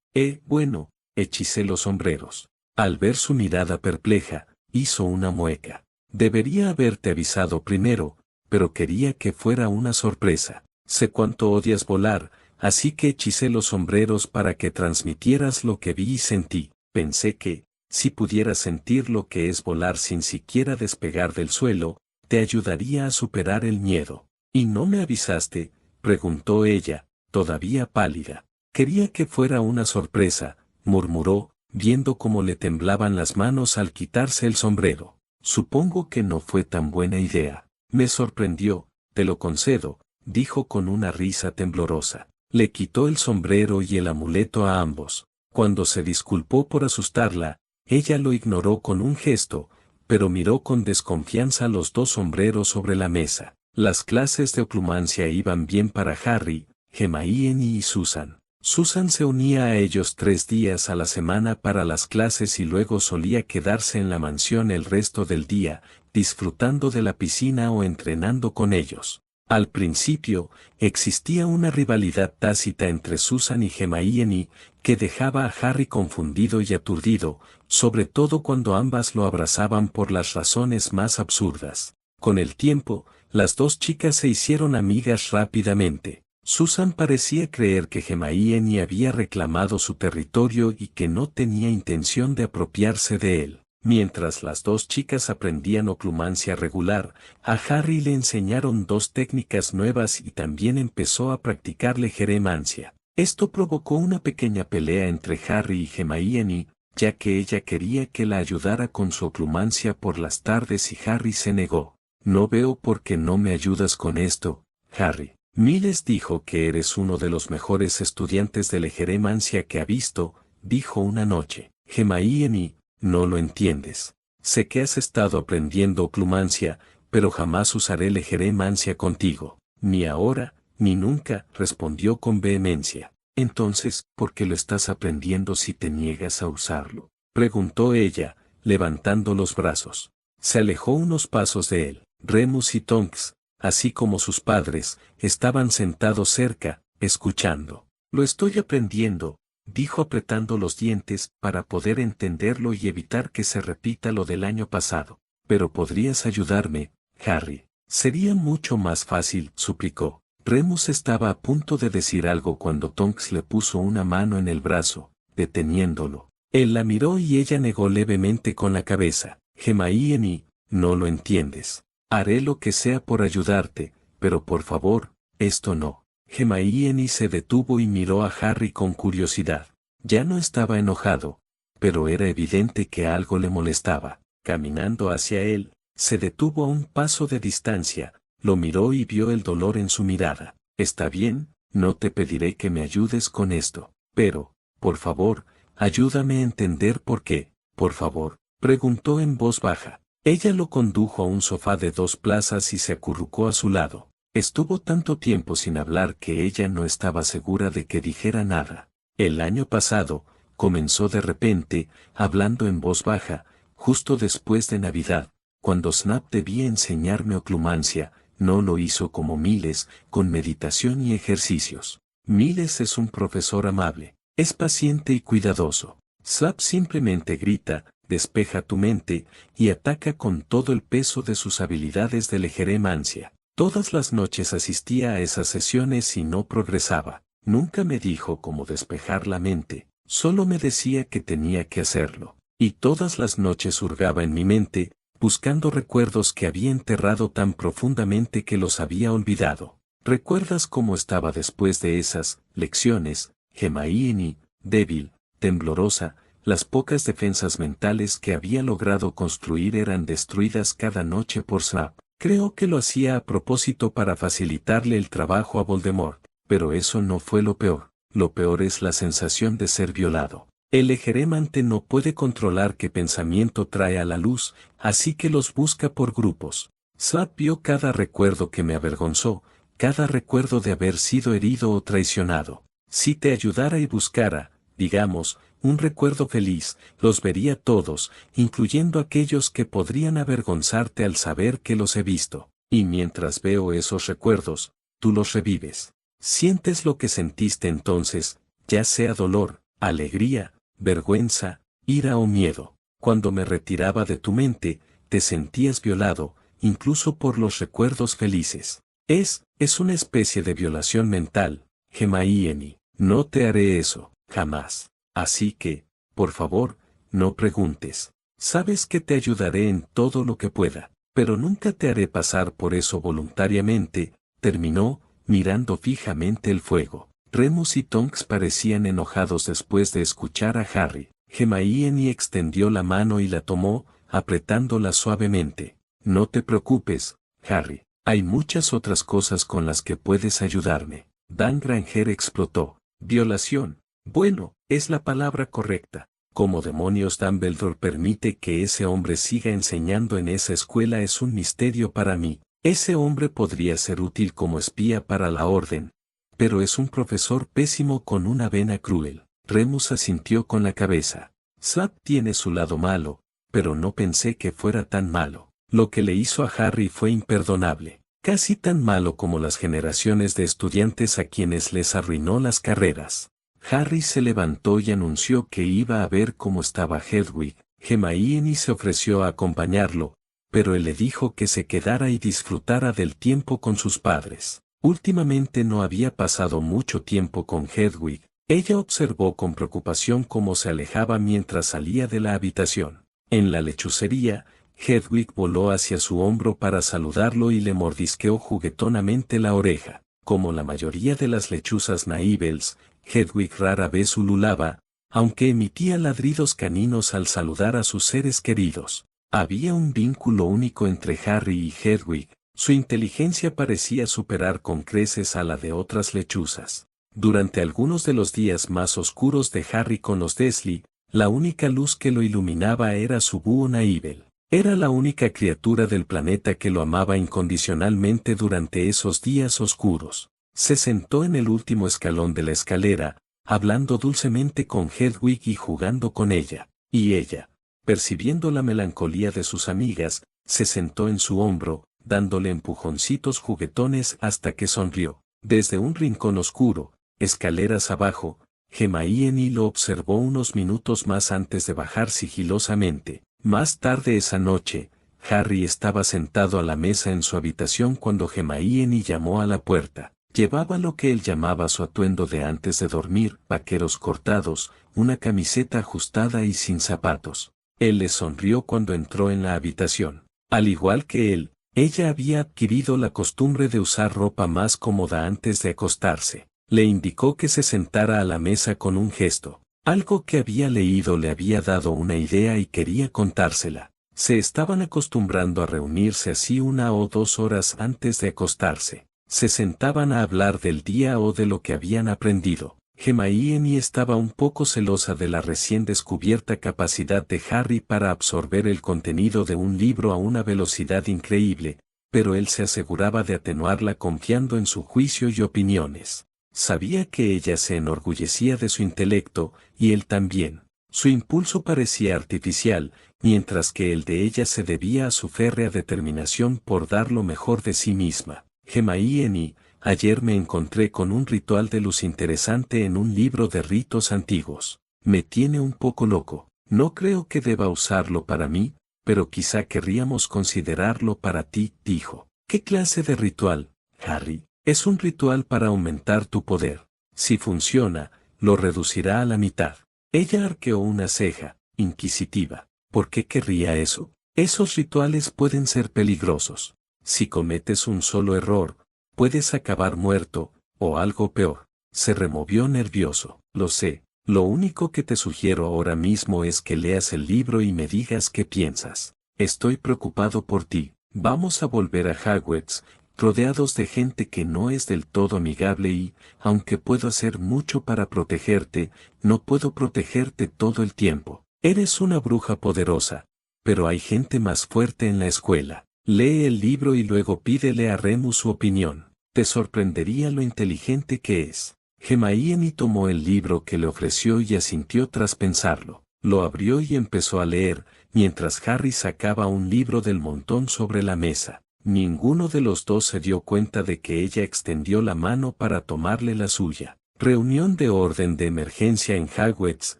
Bueno, hechicé los sombreros. Al ver su mirada perpleja, hizo una mueca. Debería haberte avisado primero, pero quería que fuera una sorpresa. Sé cuánto odias volar, así que hechicé los sombreros para que transmitieras lo que vi y sentí. Pensé que, si pudieras sentir lo que es volar sin siquiera despegar del suelo, te ayudaría a superar el miedo. ¿Y no me avisaste?, preguntó ella, todavía pálida. Quería que fuera una sorpresa, murmuró, viendo cómo le temblaban las manos al quitarse el sombrero. Supongo que no fue tan buena idea. Me sorprendió, te lo concedo, dijo con una risa temblorosa. Le quitó el sombrero y el amuleto a ambos. Cuando se disculpó por asustarla, ella lo ignoró con un gesto, pero miró con desconfianza los dos sombreros sobre la mesa. Las clases de oclumancia iban bien para Harry, Hermione y Susan. Susan se unía a ellos 3 días a la semana para las clases y luego solía quedarse en la mansión el resto del día, disfrutando de la piscina o entrenando con ellos. Al principio, existía una rivalidad tácita entre Susan y Hermione, que dejaba a Harry confundido y aturdido, sobre todo cuando ambas lo abrazaban por las razones más absurdas. Con el tiempo, las dos chicas se hicieron amigas rápidamente. Susan parecía creer que Hermione había reclamado su territorio y que no tenía intención de apropiarse de él. Mientras las dos chicas aprendían oclumancia regular, a Harry le enseñaron 2 técnicas nuevas y también empezó a practicar legeremancia. Esto provocó una pequeña pelea entre Harry y Hermione, ya que ella quería que la ayudara con su oclumancia por las tardes y Harry se negó. No veo por qué no me ayudas con esto, Harry. Miles dijo que eres uno de los mejores estudiantes de legeremancia que ha visto, dijo una noche. Hermione, no lo entiendes. Sé que has estado aprendiendo oclumancia, pero jamás usaré legeremancia contigo. Ni ahora, ni nunca, respondió con vehemencia. Entonces, ¿por qué lo estás aprendiendo si te niegas a usarlo?, preguntó ella, levantando los brazos. Se alejó unos pasos de él. Remus y Tonks, así como sus padres, estaban sentados cerca, escuchando. Lo estoy aprendiendo, dijo apretando los dientes para poder entenderlo y evitar que se repita lo del año pasado. Pero podrías ayudarme, Harry. Sería mucho más fácil, suplicó. Remus estaba a punto de decir algo cuando Tonks le puso una mano en el brazo, deteniéndolo. Él la miró y ella negó levemente con la cabeza. Hermione, no lo entiendes. Haré lo que sea por ayudarte, pero por favor, esto no. Hermione se detuvo y miró a Harry con curiosidad. Ya no estaba enojado, pero era evidente que algo le molestaba. Caminando hacia él, se detuvo a un paso de distancia, lo miró y vio el dolor en su mirada. Está bien, no te pediré que me ayudes con esto, pero, por favor, ayúdame a entender por qué, por favor, preguntó en voz baja. Ella lo condujo a un sofá de 2 plazas y se acurrucó a su lado. Estuvo tanto tiempo sin hablar que ella no estaba segura de que dijera nada. El año pasado, comenzó de repente, hablando en voz baja, justo después de Navidad, cuando Snap debía enseñarme oclumancia, no lo hizo como Miles, con meditación y ejercicios. Miles es un profesor amable, es paciente y cuidadoso. Snap simplemente grita, despeja tu mente, y ataca con todo el peso de sus habilidades de legeremancia. Todas las noches asistía a esas sesiones y no progresaba. Nunca me dijo cómo despejar la mente, solo me decía que tenía que hacerlo. Y todas las noches hurgaba en mi mente, buscando recuerdos que había enterrado tan profundamente que los había olvidado. ¿Recuerdas cómo estaba después de esas lecciones, Hermione? Débil, temblorosa. Las pocas defensas mentales que había logrado construir eran destruidas cada noche por Snap. Creo que lo hacía a propósito para facilitarle el trabajo a Voldemort, pero eso no fue lo peor. Lo peor es la sensación de ser violado. El legeremante no puede controlar qué pensamiento trae a la luz, así que los busca por grupos. Snap vio cada recuerdo que me avergonzó, cada recuerdo de haber sido herido o traicionado. Si te ayudara y buscara, digamos, un recuerdo feliz, los vería todos, incluyendo aquellos que podrían avergonzarte al saber que los he visto. Y mientras veo esos recuerdos, tú los revives. Sientes lo que sentiste entonces, ya sea dolor, alegría, vergüenza, ira o miedo. Cuando me retiraba de tu mente, te sentías violado, incluso por los recuerdos felices. Es una especie de violación mental, Hermione. No te haré eso, jamás. Así que, por favor, no preguntes. Sabes que te ayudaré en todo lo que pueda, pero nunca te haré pasar por eso voluntariamente, terminó, mirando fijamente el fuego. Remus y Tonks parecían enojados después de escuchar a Harry. Hermione extendió la mano y la tomó, apretándola suavemente. No te preocupes, Harry. Hay muchas otras cosas con las que puedes ayudarme. Dan Granger explotó. Violación. Bueno, es la palabra correcta. ¿Cómo demonios Dumbledore permite que ese hombre siga enseñando en esa escuela? Es un misterio para mí. Ese hombre podría ser útil como espía para la orden, pero es un profesor pésimo con una vena cruel. Remus asintió con la cabeza. Snap tiene su lado malo, pero no pensé que fuera tan malo. Lo que le hizo a Harry fue imperdonable. Casi tan malo como las generaciones de estudiantes a quienes les arruinó las carreras. Harry se levantó y anunció que iba a ver cómo estaba Hedwig. Hermione se ofreció a acompañarlo, pero él le dijo que se quedara y disfrutara del tiempo con sus padres. Últimamente no había pasado mucho tiempo con Hedwig. Ella observó con preocupación cómo se alejaba mientras salía de la habitación. En la lechucería, Hedwig voló hacia su hombro para saludarlo y le mordisqueó juguetonamente la oreja. Como la mayoría de las lechuzas naivels, Hedwig rara vez ululaba, aunque emitía ladridos caninos al saludar a sus seres queridos. Había un vínculo único entre Harry y Hedwig. Su inteligencia parecía superar con creces a la de otras lechuzas. Durante algunos de los días más oscuros de Harry con los Dursley, la única luz que lo iluminaba era su búho Naivel. Era la única criatura del planeta que lo amaba incondicionalmente durante esos días oscuros. Se sentó en el último escalón de la escalera, hablando dulcemente con Hedwig y jugando con ella. Y ella, percibiendo la melancolía de sus amigas, se sentó en su hombro, dándole empujoncitos juguetones hasta que sonrió. Desde un rincón oscuro, escaleras abajo, Hermione lo observó unos minutos más antes de bajar sigilosamente. Más tarde esa noche, Harry estaba sentado a la mesa en su habitación cuando Hermione llamó a la puerta. Llevaba lo que él llamaba su atuendo de antes de dormir, vaqueros cortados, una camiseta ajustada y sin zapatos. Él le sonrió cuando entró en la habitación. Al igual que él, ella había adquirido la costumbre de usar ropa más cómoda antes de acostarse. Le indicó que se sentara a la mesa con un gesto. Algo que había leído le había dado una idea y quería contársela. Se estaban acostumbrando a reunirse así 1 o 2 horas antes de acostarse. Se sentaban a hablar del día o de lo que habían aprendido. Hermione estaba un poco celosa de la recién descubierta capacidad de Harry para absorber el contenido de un libro a una velocidad increíble, pero él se aseguraba de atenuarla confiando en su juicio y opiniones. Sabía que ella se enorgullecía de su intelecto, y él también. Su impulso parecía artificial, mientras que el de ella se debía a su férrea determinación por dar lo mejor de sí misma. Hermione, ayer me encontré con un ritual de luz interesante en un libro de ritos antiguos. Me tiene un poco loco. No creo que deba usarlo para mí, pero quizá querríamos considerarlo para ti, dijo. ¿Qué clase de ritual, Harry? Es un ritual para aumentar tu poder. Si funciona, lo reducirá a la mitad. Ella arqueó una ceja, inquisitiva. ¿Por qué querría eso? Esos rituales pueden ser peligrosos. Si cometes un solo error, puedes acabar muerto, o algo peor. Se removió nervioso. Lo sé. Lo único que te sugiero ahora mismo es que leas el libro y me digas qué piensas. Estoy preocupado por ti. Vamos a volver a Hogwarts, rodeados de gente que no es del todo amigable y, aunque puedo hacer mucho para protegerte, no puedo protegerte todo el tiempo. Eres una bruja poderosa, pero hay gente más fuerte en la escuela. Lee el libro y luego pídele a Remus su opinión. Te sorprendería lo inteligente que es. Hermione tomó el libro que le ofreció y asintió tras pensarlo. Lo abrió y empezó a leer, mientras Harry sacaba un libro del montón sobre la mesa. Ninguno de los dos se dio cuenta de que ella extendió la mano para tomarle la suya. Reunión de orden de emergencia en Hogwarts,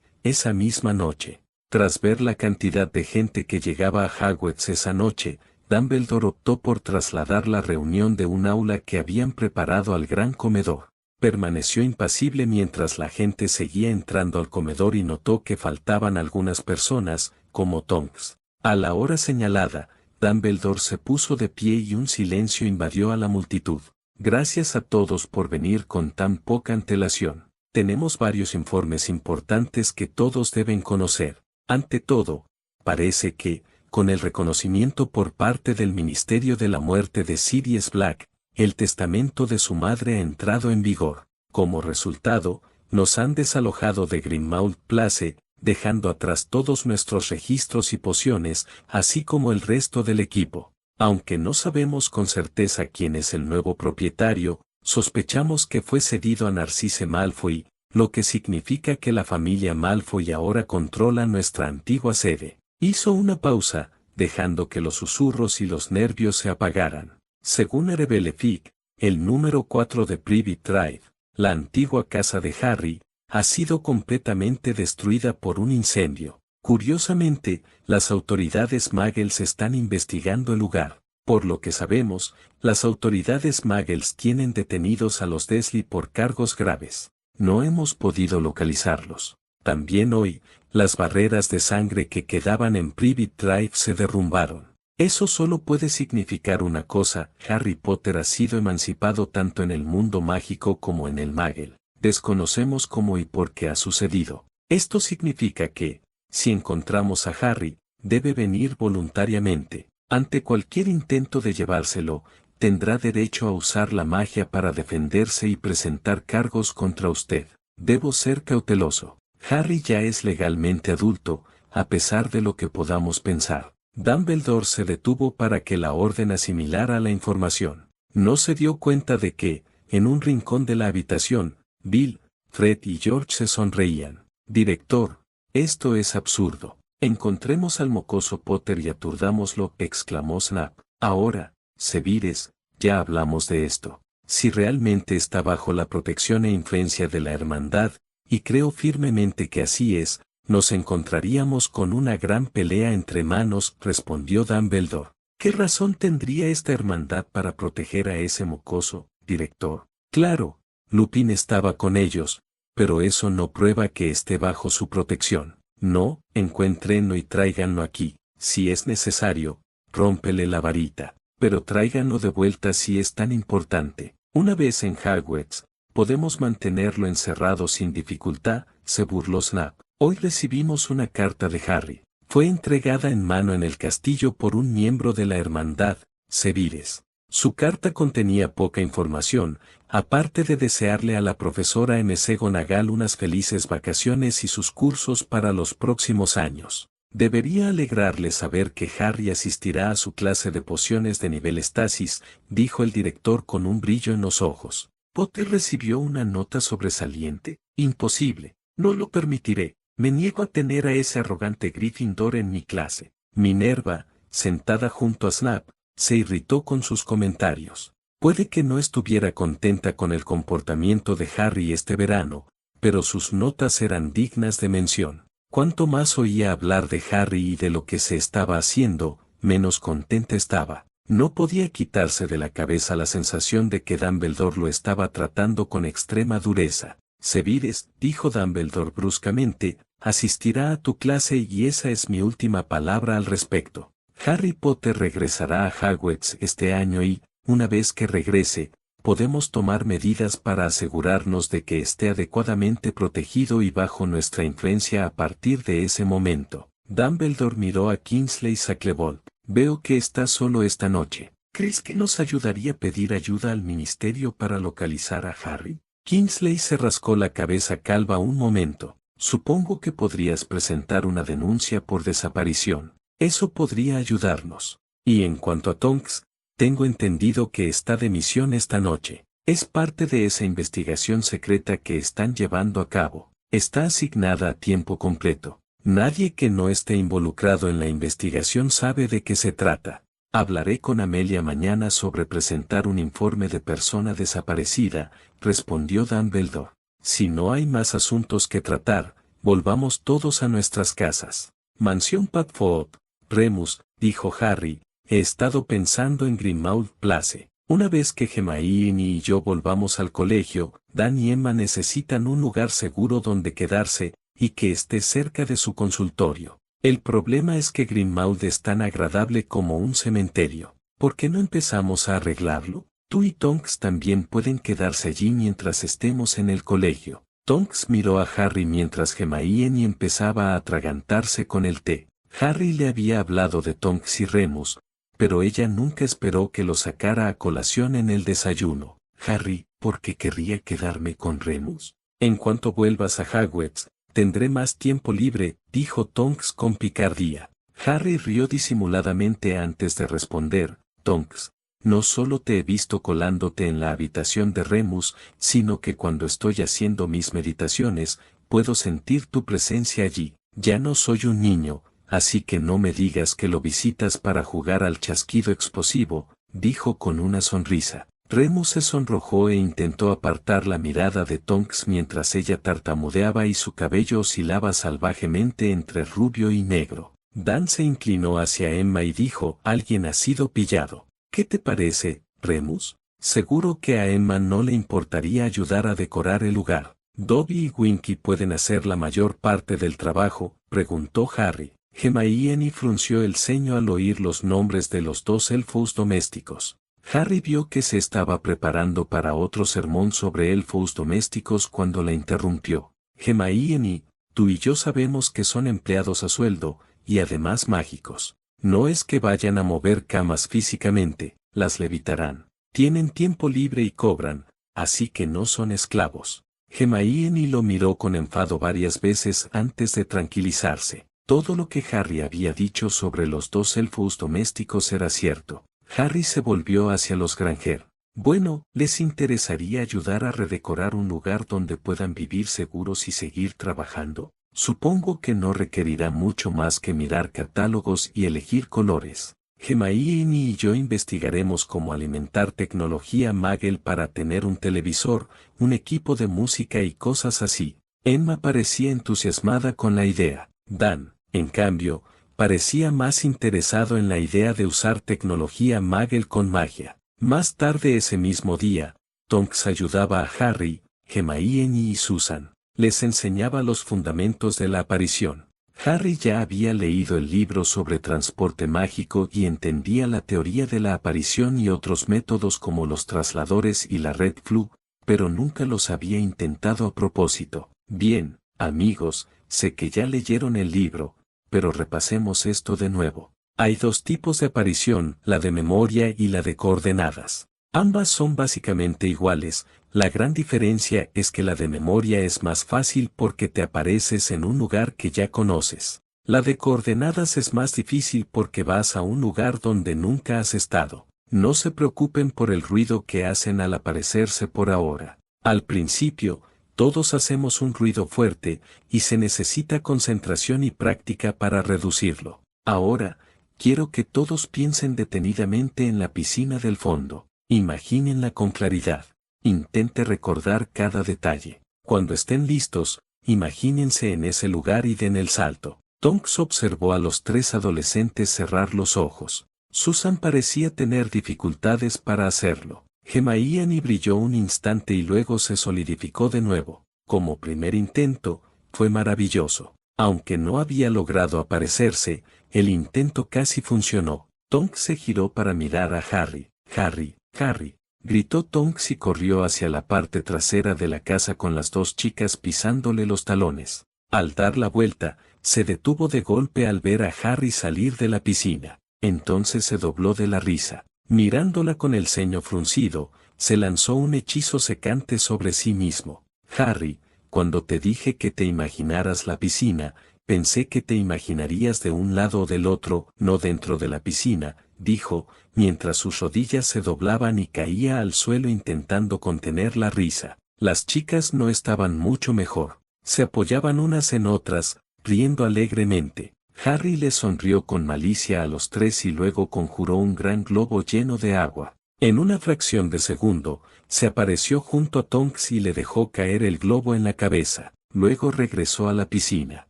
esa misma noche. Tras ver la cantidad de gente que llegaba a Hogwarts esa noche, Dumbledore optó por trasladar la reunión de un aula que habían preparado al gran comedor. Permaneció impasible mientras la gente seguía entrando al comedor y notó que faltaban algunas personas, como Tonks. A la hora señalada, Dumbledore se puso de pie y un silencio invadió a la multitud. Gracias a todos por venir con tan poca antelación. Tenemos varios informes importantes que todos deben conocer. Ante todo, parece que, con el reconocimiento por parte del Ministerio de la Muerte de Sirius Black, el testamento de su madre ha entrado en vigor. Como resultado, nos han desalojado de Grimmauld Place, dejando atrás todos nuestros registros y pociones, así como el resto del equipo. Aunque no sabemos con certeza quién es el nuevo propietario, sospechamos que fue cedido a Narcisse Malfoy, lo que significa que la familia Malfoy ahora controla nuestra antigua sede. Hizo una pausa, dejando que los susurros y los nervios se apagaran. Según Erebelefic, el número 4 de Privet Drive, la antigua casa de Harry, ha sido completamente destruida por un incendio. Curiosamente, las autoridades Muggles están investigando el lugar. Por lo que sabemos, las autoridades Muggles tienen detenidos a los Dursley por cargos graves. No hemos podido localizarlos. También hoy, las barreras de sangre que quedaban en Privet Drive se derrumbaron. Eso solo puede significar una cosa: Harry Potter ha sido emancipado tanto en el mundo mágico como en el Muggle. Desconocemos cómo y por qué ha sucedido. Esto significa que, si encontramos a Harry, debe venir voluntariamente. Ante cualquier intento de llevárselo, tendrá derecho a usar la magia para defenderse y presentar cargos contra usted. Debo ser cauteloso. Harry ya es legalmente adulto, a pesar de lo que podamos pensar. Dumbledore se detuvo para que la orden asimilara la información. No se dio cuenta de que, en un rincón de la habitación, Bill, Fred y George se sonreían. Director, esto es absurdo. Encontremos al mocoso Potter y aturdámoslo, exclamó Snap. Ahora, Severus, ya hablamos de esto. Si realmente está bajo la protección e influencia de la hermandad, y creo firmemente que así es, nos encontraríamos con una gran pelea entre manos, respondió Dumbledore. ¿Qué razón tendría esta hermandad para proteger a ese mocoso, director? Claro, Lupin estaba con ellos, pero eso no prueba que esté bajo su protección. No, encuéntrenlo y tráiganlo aquí. Si es necesario, rómpele la varita, pero tráiganlo de vuelta si es tan importante. Una vez en Hogwarts, podemos mantenerlo encerrado sin dificultad, se burló Snap. Hoy recibimos una carta de Harry. Fue entregada en mano en el castillo por un miembro de la hermandad, Severus. Su carta contenía poca información, aparte de desearle a la profesora McGonagall unas felices vacaciones y sus cursos para los próximos años. Debería alegrarle saber que Harry asistirá a su clase de pociones de nivel estasis, dijo el director con un brillo en los ojos. ¿Potter recibió una nota sobresaliente? Imposible. No lo permitiré. Me niego a tener a ese arrogante Gryffindor en mi clase. Minerva, sentada junto a Snap, se irritó con sus comentarios. Puede que no estuviera contenta con el comportamiento de Harry este verano, pero sus notas eran dignas de mención. Cuanto más oía hablar de Harry y de lo que se estaba haciendo, menos contenta estaba. No podía quitarse de la cabeza la sensación de que Dumbledore lo estaba tratando con extrema dureza. Severus, dijo Dumbledore bruscamente, asistirá a tu clase y esa es mi última palabra al respecto. Harry Potter regresará a Hogwarts este año y, una vez que regrese, podemos tomar medidas para asegurarnos de que esté adecuadamente protegido y bajo nuestra influencia a partir de ese momento. Dumbledore miró a Kingsley Shacklebolt. Veo que estás solo esta noche. ¿Crees que nos ayudaría pedir ayuda al ministerio para localizar a Harry? Kingsley se rascó la cabeza calva un momento. Supongo que podrías presentar una denuncia por desaparición. Eso podría ayudarnos. Y en cuanto a Tonks, tengo entendido que está de misión esta noche. Es parte de esa investigación secreta que están llevando a cabo. Está asignada a tiempo completo. Nadie que no esté involucrado en la investigación sabe de qué se trata. Hablaré con Amelia mañana sobre presentar un informe de persona desaparecida, respondió Dumbledore. Si no hay más asuntos que tratar, volvamos todos a nuestras casas. Mansión Padfoot. Remus, dijo Harry, he estado pensando en Grimmauld Place. Una vez que Hermione y yo volvamos al colegio, Dan y Emma necesitan un lugar seguro donde quedarse, y que esté cerca de su consultorio. El problema es que Grimmauld es tan agradable como un cementerio. ¿Por qué no empezamos a arreglarlo? Tú y Tonks también pueden quedarse allí mientras estemos en el colegio. Tonks miró a Harry mientras Hermione empezaba a atragantarse con el té. Harry le había hablado de Tonks y Remus, pero ella nunca esperó que lo sacara a colación en el desayuno. Harry, ¿por qué querría quedarme con Remus? En cuanto vuelvas a Hogwarts, tendré más tiempo libre, dijo Tonks con picardía. Harry rió disimuladamente antes de responder, Tonks, no solo te he visto colándote en la habitación de Remus, sino que cuando estoy haciendo mis meditaciones, puedo sentir tu presencia allí. Ya no soy un niño, así que no me digas que lo visitas para jugar al chasquido explosivo, dijo con una sonrisa. Remus se sonrojó e intentó apartar la mirada de Tonks mientras ella tartamudeaba y su cabello oscilaba salvajemente entre rubio y negro. Dan se inclinó hacia Emma y dijo, alguien ha sido pillado. ¿Qué te parece, Remus? Seguro que a Emma no le importaría ayudar a decorar el lugar. ¿Dobby y Winky pueden hacer la mayor parte del trabajo?, preguntó Harry. Hermione frunció el ceño al oír los nombres de los dos elfos domésticos. Harry vio que se estaba preparando para otro sermón sobre elfos domésticos cuando la interrumpió. Hermione, tú y yo sabemos que son empleados a sueldo, y además mágicos. No es que vayan a mover camas físicamente, las levitarán. Tienen tiempo libre y cobran, así que no son esclavos. Hermione lo miró con enfado varias veces antes de tranquilizarse. Todo lo que Harry había dicho sobre los dos elfos domésticos era cierto. Harry se volvió hacia los Granger. Bueno, ¿les interesaría ayudar a redecorar un lugar donde puedan vivir seguros y seguir trabajando? Supongo que no requerirá mucho más que mirar catálogos y elegir colores. Hermione y yo investigaremos cómo alimentar tecnología Muggle para tener un televisor, un equipo de música y cosas así. Emma parecía entusiasmada con la idea. Dan, en cambio, parecía más interesado en la idea de usar tecnología Muggle con magia. Más tarde ese mismo día, Tonks ayudaba a Harry, Hermione y Susan. Les enseñaba los fundamentos de la aparición. Harry ya había leído el libro sobre transporte mágico y entendía la teoría de la aparición y otros métodos como los trasladores y la Red Flu, pero nunca los había intentado a propósito. Bien, amigos, sé que ya leyeron el libro, pero repasemos esto de nuevo. Hay dos tipos de aparición, la de memoria y la de coordenadas. Ambas son básicamente iguales, la gran diferencia es que la de memoria es más fácil porque te apareces en un lugar que ya conoces. La de coordenadas es más difícil porque vas a un lugar donde nunca has estado. No se preocupen por el ruido que hacen al aparecerse por ahora. Al principio, todos hacemos un ruido fuerte, y se necesita concentración y práctica para reducirlo. Ahora, quiero que todos piensen detenidamente en la piscina del fondo. Imagínenla con claridad. Intente recordar cada detalle. Cuando estén listos, imagínense en ese lugar y den el salto. Tonks observó a los tres adolescentes cerrar los ojos. Susan parecía tener dificultades para hacerlo. Hermione brilló un instante y luego se solidificó de nuevo. Como primer intento, fue maravilloso. Aunque no había logrado aparecerse, el intento casi funcionó. Tonks se giró para mirar a Harry. Harry, Harry, gritó Tonks y corrió hacia la parte trasera de la casa con las dos chicas pisándole los talones. Al dar la vuelta, se detuvo de golpe al ver a Harry salir de la piscina. Entonces se dobló de la risa. Mirándola con el ceño fruncido, se lanzó un hechizo secante sobre sí mismo. Harry, cuando te dije que te imaginaras la piscina, pensé que te imaginarías de un lado o del otro, no dentro de la piscina, dijo, mientras sus rodillas se doblaban y caía al suelo intentando contener la risa. Las chicas no estaban mucho mejor. Se apoyaban unas en otras, riendo alegremente. Harry le sonrió con malicia a los tres y luego conjuró un gran globo lleno de agua. En una fracción de segundo, se apareció junto a Tonks y le dejó caer el globo en la cabeza. Luego regresó a la piscina.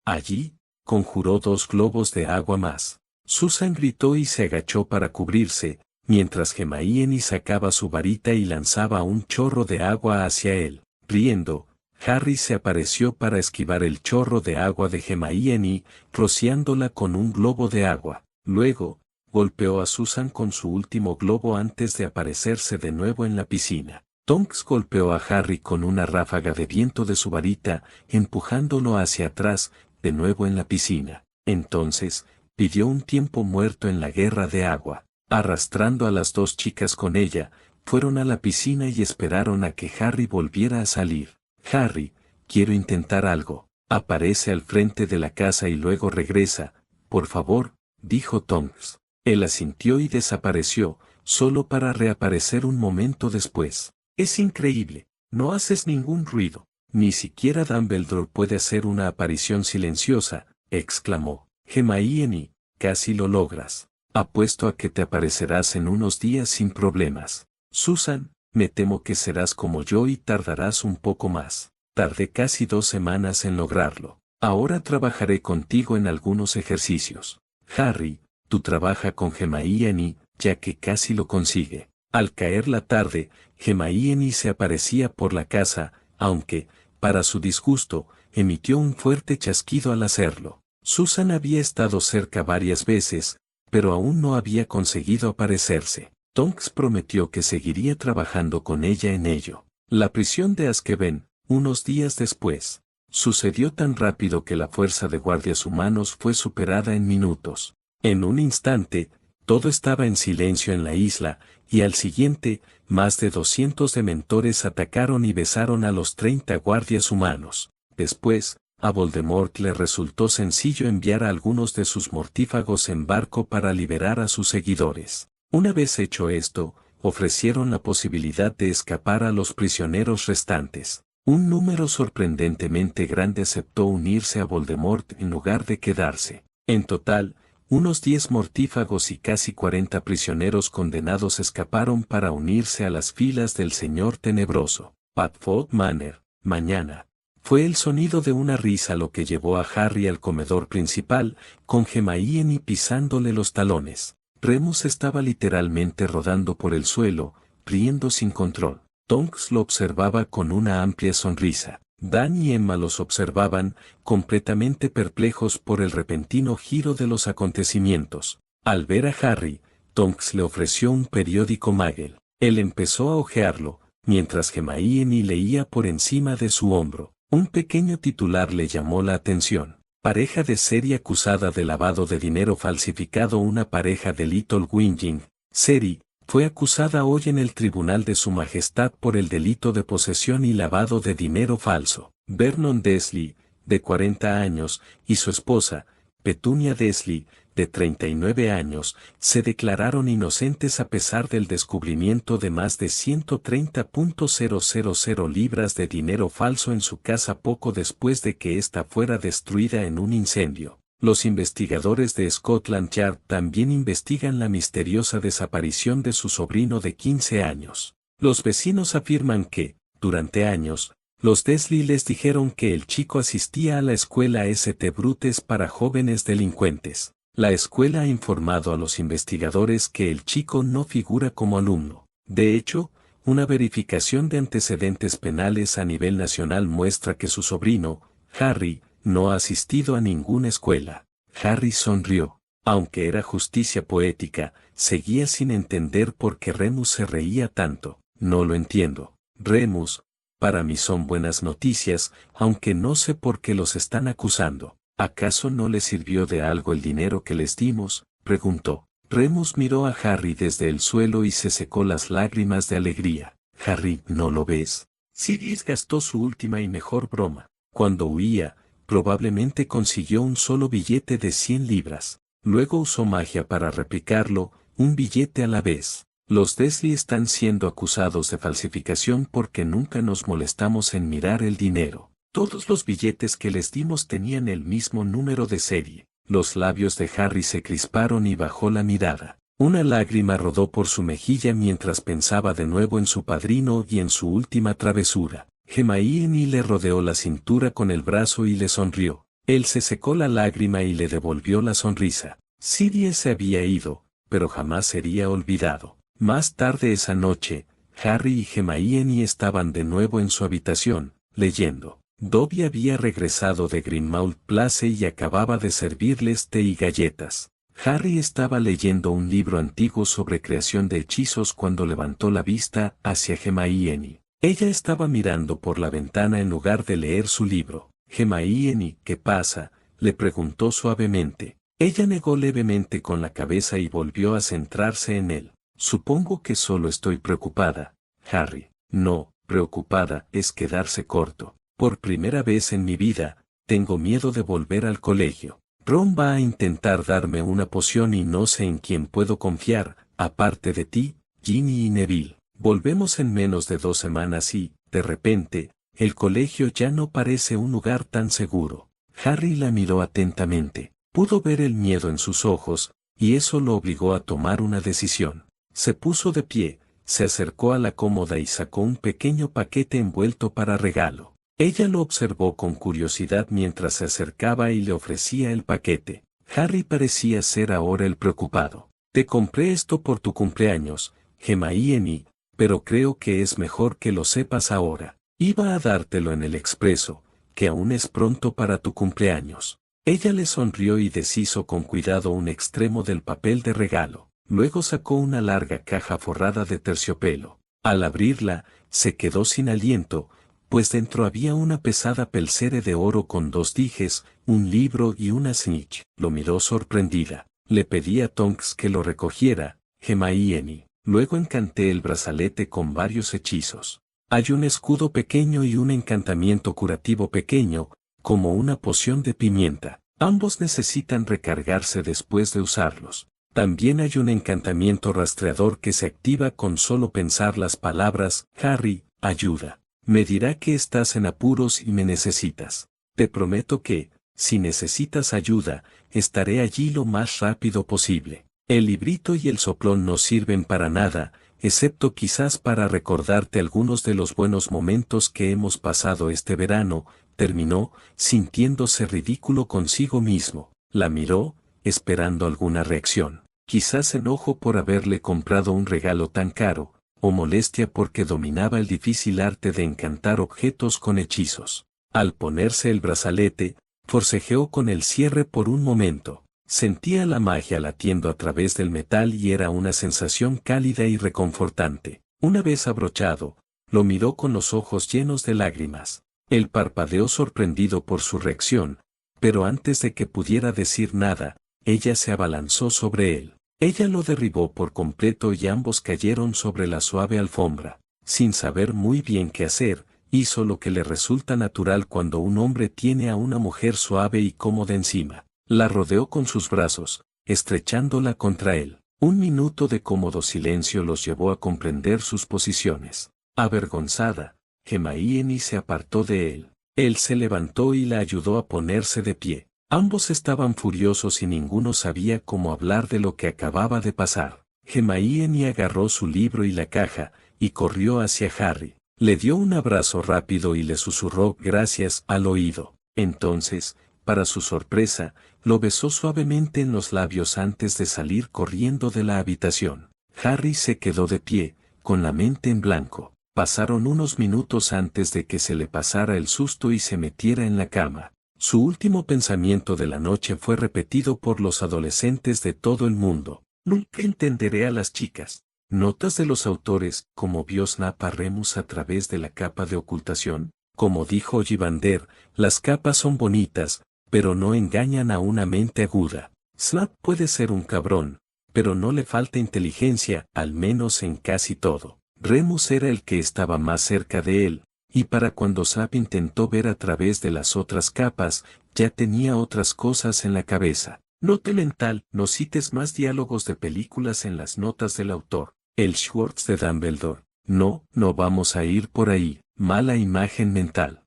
Allí, conjuró 2 globos de agua más. Susan gritó y se agachó para cubrirse, mientras Hermione sacaba su varita y lanzaba un chorro de agua hacia él. Riendo, Harry se apareció para esquivar el chorro de agua de Hermione, rociándola con un globo de agua. Luego, golpeó a Susan con su último globo antes de aparecerse de nuevo en la piscina. Tonks golpeó a Harry con una ráfaga de viento de su varita, empujándolo hacia atrás, de nuevo en la piscina. Entonces, pidió un tiempo muerto en la guerra de agua. Arrastrando a las 2 chicas con ella, fueron a la piscina y esperaron a que Harry volviera a salir. Harry, quiero intentar algo. Aparece al frente de la casa y luego regresa. Por favor, dijo Tonks. Él asintió y desapareció, solo para reaparecer un momento después. Es increíble, no haces ningún ruido. Ni siquiera Dumbledore puede hacer una aparición silenciosa, exclamó. Hermione, casi lo logras. Apuesto a que te aparecerás en unos días sin problemas. Susan, me temo que serás como yo y tardarás un poco más. Tardé casi 2 semanas en lograrlo. Ahora trabajaré contigo en algunos ejercicios. Harry, tú trabaja con Hermione, ya que casi lo consigue. Al caer la tarde, Hermione se aparecía por la casa, aunque, para su disgusto, emitió un fuerte chasquido al hacerlo. Susan había estado cerca varias veces, pero aún no había conseguido aparecerse. Tonks prometió que seguiría trabajando con ella en ello. La prisión de Azkaban, unos días después, sucedió tan rápido que la fuerza de guardias humanos fue superada en minutos. En un instante, todo estaba en silencio en la isla, y al siguiente, más de 200 dementores atacaron y besaron a los 30 guardias humanos. Después, a Voldemort le resultó sencillo enviar a algunos de sus mortífagos en barco para liberar a sus seguidores. Una vez hecho esto, ofrecieron la posibilidad de escapar a los prisioneros restantes. Un número sorprendentemente grande aceptó unirse a Voldemort en lugar de quedarse. En total, unos 10 mortífagos y casi 40 prisioneros condenados escaparon para unirse a las filas del Señor Tenebroso. Padfoot Manor, mañana. Fue el sonido de una risa lo que llevó a Harry al comedor principal, con Hermione pisándole los talones. Remus estaba literalmente rodando por el suelo, riendo sin control. Tonks lo observaba con una amplia sonrisa. Dan y Emma los observaban, completamente perplejos por el repentino giro de los acontecimientos. Al ver a Harry, Tonks le ofreció un periódico Muggle. Él empezó a hojearlo, mientras Hermione leía por encima de su hombro. Un pequeño titular le llamó la atención. Pareja de serie acusada de lavado de dinero falsificado. Una pareja de Little Whinging, Seri, fue acusada hoy en el Tribunal de Su Majestad por el delito de posesión y lavado de dinero falso. Vernon Dursley, de 40 años, y su esposa, Petunia Dursley, de 39 años, se declararon inocentes a pesar del descubrimiento de más de 130.000 libras de dinero falso en su casa poco después de que ésta fuera destruida en un incendio. Los investigadores de Scotland Yard también investigan la misteriosa desaparición de su sobrino de 15 años. Los vecinos afirman que, durante años, los Dursley les dijeron que el chico asistía a la escuela St. Brutus para jóvenes delincuentes. La escuela ha informado a los investigadores que el chico no figura como alumno. De hecho, una verificación de antecedentes penales a nivel nacional muestra que su sobrino, Harry, no ha asistido a ninguna escuela. Harry sonrió. Aunque era justicia poética, seguía sin entender por qué Remus se reía tanto. No lo entiendo. Remus, para mí son buenas noticias, aunque no sé por qué los están acusando. ¿Acaso no les sirvió de algo el dinero que les dimos?, preguntó. Remus miró a Harry desde el suelo y se secó las lágrimas de alegría. Harry, ¿no lo ves? Sirius gastó su última y mejor broma. Cuando huía, probablemente consiguió un solo billete de 100 libras. Luego usó magia para replicarlo, un billete a la vez. Los Dursley están siendo acusados de falsificación porque nunca nos molestamos en mirar el dinero. Todos los billetes que les dimos tenían el mismo número de serie. Los labios de Harry se crisparon y bajó la mirada. Una lágrima rodó por su mejilla mientras pensaba de nuevo en su padrino y en su última travesura. Hermione le rodeó la cintura con el brazo y le sonrió. Él se secó la lágrima y le devolvió la sonrisa. Sirius se había ido, pero jamás sería olvidado. Más tarde esa noche, Harry y Hermione estaban de nuevo en su habitación, leyendo. Dobby había regresado de Grimmauld Place y acababa de servirles té y galletas. Harry estaba leyendo un libro antiguo sobre creación de hechizos cuando levantó la vista hacia Hermione. Ella estaba mirando por la ventana en lugar de leer su libro. Hermione, ¿qué pasa?, le preguntó suavemente. Ella negó levemente con la cabeza y volvió a centrarse en él. Supongo que solo estoy preocupada, Harry. No, preocupada es quedarse corto. Por primera vez en mi vida, tengo miedo de volver al colegio. Ron va a intentar darme una poción y no sé en quién puedo confiar, aparte de ti, Ginny y Neville. Volvemos en menos de 2 semanas y, de repente, el colegio ya no parece un lugar tan seguro. Harry la miró atentamente. Pudo ver el miedo en sus ojos, y eso lo obligó a tomar una decisión. Se puso de pie, se acercó a la cómoda y sacó un pequeño paquete envuelto para regalo. Ella lo observó con curiosidad mientras se acercaba y le ofrecía el paquete. Harry parecía ser ahora el preocupado. Te compré esto por tu cumpleaños, Hermione, pero creo que es mejor que lo sepas ahora. Iba a dártelo en el expreso, que aún es pronto para tu cumpleaños. Ella le sonrió y deshizo con cuidado un extremo del papel de regalo. Luego sacó una larga caja forrada de terciopelo. Al abrirla, se quedó sin aliento, pues dentro había una pesada pulsera de oro con 2 dijes, un libro y una snitch. Lo miró sorprendida. Le pedí a Tonks que lo recogiera, Hermione. Luego encanté el brazalete con varios hechizos. Hay un escudo pequeño y un encantamiento curativo pequeño, como una poción de pimienta. Ambos necesitan recargarse después de usarlos. También hay un encantamiento rastreador que se activa con solo pensar las palabras, Harry, ayuda. Me dirá que estás en apuros y me necesitas. Te prometo que, si necesitas ayuda, estaré allí lo más rápido posible. El librito y el soplón no sirven para nada, excepto quizás para recordarte algunos de los buenos momentos que hemos pasado este verano, terminó, sintiéndose ridículo consigo mismo. La miró, esperando alguna reacción. Quizás enojo por haberle comprado un regalo tan caro, o molestia porque dominaba el difícil arte de encantar objetos con hechizos. Al ponerse el brazalete, forcejeó con el cierre por un momento. Sentía la magia latiendo a través del metal y era una sensación cálida y reconfortante. Una vez abrochado, lo miró con los ojos llenos de lágrimas. Él parpadeó sorprendido por su reacción, pero antes de que pudiera decir nada, ella se abalanzó sobre él. Ella lo derribó por completo y ambos cayeron sobre la suave alfombra. Sin saber muy bien qué hacer, hizo lo que le resulta natural cuando un hombre tiene a una mujer suave y cómoda encima. La rodeó con sus brazos, estrechándola contra él. Un minuto de cómodo silencio los llevó a comprender sus posiciones. Avergonzada, Hermione se apartó de él. Él se levantó y la ayudó a ponerse de pie. Ambos estaban furiosos y ninguno sabía cómo hablar de lo que acababa de pasar. Hermione agarró su libro y la caja, y corrió hacia Harry. Le dio un abrazo rápido y le susurró gracias al oído. Entonces, para su sorpresa, lo besó suavemente en los labios antes de salir corriendo de la habitación. Harry se quedó de pie, con la mente en blanco. Pasaron unos minutos antes de que se le pasara el susto y se metiera en la cama. Su último pensamiento de la noche fue repetido por los adolescentes de todo el mundo. Nunca entenderé a las chicas. Notas de los autores, como vio Snap a Remus a través de la capa de ocultación. Como dijo Ollivander, las capas son bonitas, pero no engañan a una mente aguda. Snap puede ser un cabrón, pero no le falta inteligencia, al menos en casi todo. Remus era el que estaba más cerca de él, y para cuando Snap intentó ver a través de las otras capas, ya tenía otras cosas en la cabeza. Nota mental, no cites más diálogos de películas en las notas del autor. El Schwartz de Dumbledore. No vamos a ir por ahí. Mala imagen mental.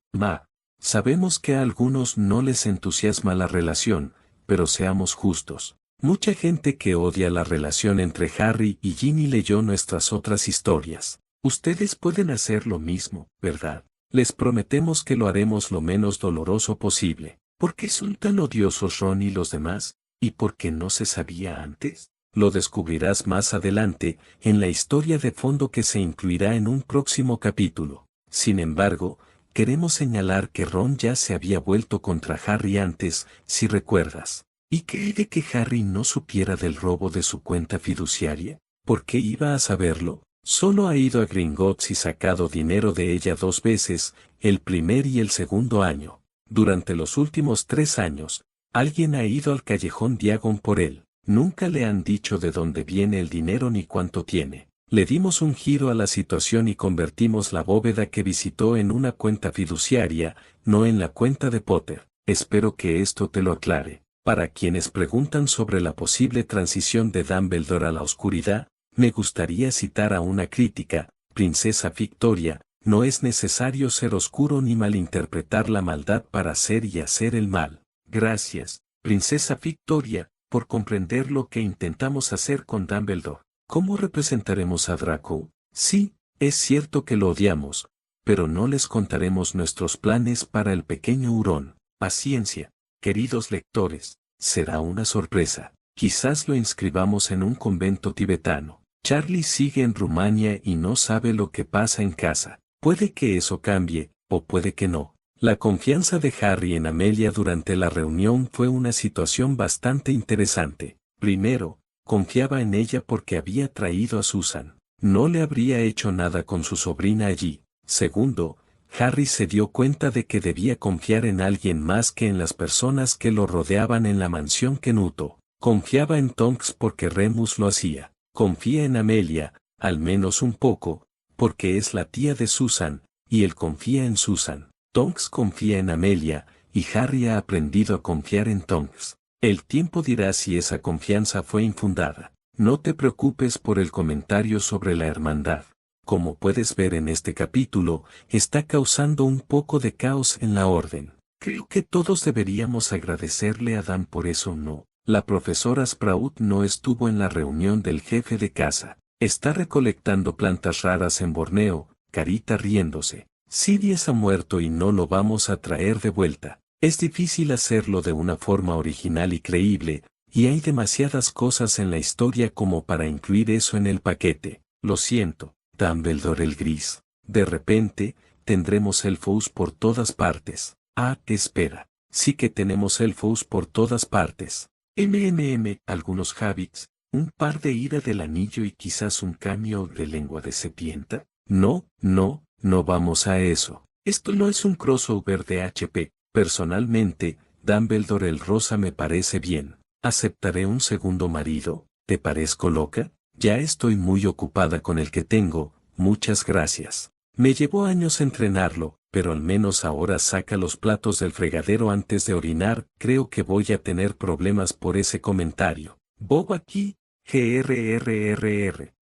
Sabemos que a algunos no les entusiasma la relación, pero seamos justos. Mucha gente que odia la relación entre Harry y Ginny leyó nuestras otras historias. Ustedes pueden hacer lo mismo, ¿verdad? Les prometemos que lo haremos lo menos doloroso posible. ¿Por qué son tan odiosos Ron y los demás? ¿Y por qué no se sabía antes? Lo descubrirás más adelante, en la historia de fondo que se incluirá en un próximo capítulo. Sin embargo, queremos señalar que Ron ya se había vuelto contra Harry antes, si recuerdas. ¿Y qué hay de que Harry no supiera del robo de su cuenta fiduciaria? ¿Por qué iba a saberlo? Solo ha ido a Gringotts y sacado dinero de ella 2 veces, el primer y el segundo año. Durante los últimos 3 años, alguien ha ido al callejón Diagon por él. Nunca le han dicho de dónde viene el dinero ni cuánto tiene. Le dimos un giro a la situación y convertimos la bóveda que visitó en una cuenta fiduciaria, no en la cuenta de Potter. Espero que esto te lo aclare. Para quienes preguntan sobre la posible transición de Dumbledore a la oscuridad, me gustaría citar a una crítica, Princesa Victoria, no es necesario ser oscuro ni malinterpretar la maldad para hacer y hacer el mal. Gracias, Princesa Victoria, por comprender lo que intentamos hacer con Dumbledore. ¿Cómo representaremos a Draco? Sí, es cierto que lo odiamos, pero no les contaremos nuestros planes para el pequeño hurón. Paciencia, queridos lectores, será una sorpresa. Quizás lo inscribamos en un convento tibetano. Charlie sigue en Rumania y no sabe lo que pasa en casa. Puede que eso cambie, o puede que no. La confianza de Harry en Amelia durante la reunión fue una situación bastante interesante. Primero, confiaba en ella porque había traído a Susan. No le habría hecho nada con su sobrina allí. Segundo, Harry se dio cuenta de que debía confiar en alguien más que en las personas que lo rodeaban en la mansión Kenuto. Confiaba en Tonks porque Remus lo hacía. Confía en Amelia, al menos un poco, porque es la tía de Susan, y él confía en Susan. Tonks confía en Amelia, y Harry ha aprendido a confiar en Tonks. El tiempo dirá si esa confianza fue infundada. No te preocupes por el comentario sobre la hermandad. Como puedes ver en este capítulo, está causando un poco de caos en la orden. Creo que todos deberíamos agradecerle a Dan por eso, ¿no? La profesora Sprout no estuvo en la reunión del jefe de casa. Está recolectando plantas raras en Borneo, Carita riéndose. Sirius ha muerto y no lo vamos a traer de vuelta. Es difícil hacerlo de una forma original y creíble, y hay demasiadas cosas en la historia como para incluir eso en el paquete. Lo siento, Dumbledore el Gris. De repente, tendremos elfos por todas partes. Ah, espera. Sí que tenemos elfos por todas partes. Algunos Habits, un par de ira del anillo y quizás un cameo de lengua de serpiente. No vamos a eso. Esto no es un crossover de HP. Personalmente, Dumbledore el Rosa me parece bien. ¿Aceptaré un segundo marido? ¿Te parezco loca? Ya estoy muy ocupada con el que tengo, muchas gracias. Me llevó años entrenarlo, pero al menos ahora saca los platos del fregadero antes de orinar. Creo que voy a tener problemas por ese comentario. Bob aquí,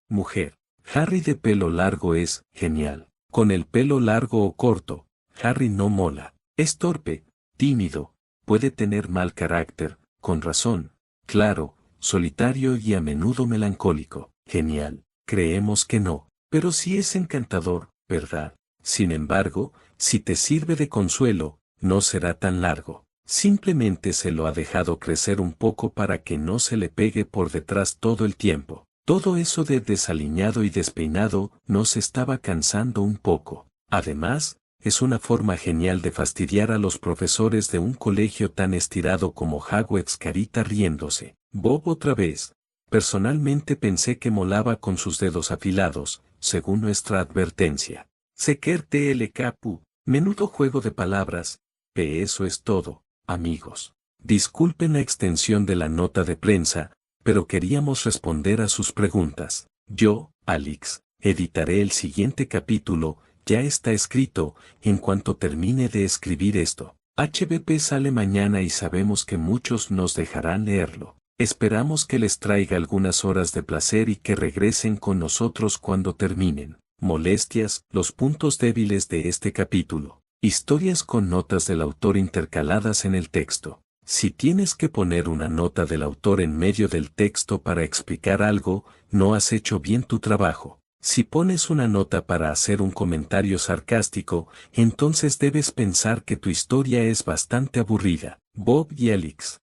mujer. Harry de pelo largo es genial. Con el pelo largo o corto, Harry no mola. Es torpe, tímido, puede tener mal carácter, con razón, claro, solitario y a menudo melancólico. Genial, creemos que no, pero sí es encantador, ¿verdad? Sin embargo, si te sirve de consuelo, no será tan largo. Simplemente se lo ha dejado crecer un poco para que no se le pegue por detrás todo el tiempo. Todo eso de desaliñado y despeinado nos estaba cansando un poco. Además, es una forma genial de fastidiar a los profesores de un colegio tan estirado como Hogwarts. Carita riéndose. Bob otra vez. Personalmente pensé que molaba con sus dedos afilados, según nuestra advertencia. Seker TLKPU, menudo juego de palabras, eso es todo, amigos. Disculpen la extensión de la nota de prensa, pero queríamos responder a sus preguntas. Yo, Alex, editaré el siguiente capítulo, ya está escrito, en cuanto termine de escribir esto. HBP sale mañana y sabemos que muchos nos dejarán leerlo. Esperamos que les traiga algunas horas de placer y que regresen con nosotros cuando terminen. Molestias, los puntos débiles de este capítulo. Historias con notas del autor intercaladas en el texto. Si tienes que poner una nota del autor en medio del texto para explicar algo, no has hecho bien tu trabajo. Si pones una nota para hacer un comentario sarcástico, entonces debes pensar que tu historia es bastante aburrida. Bob y Elix.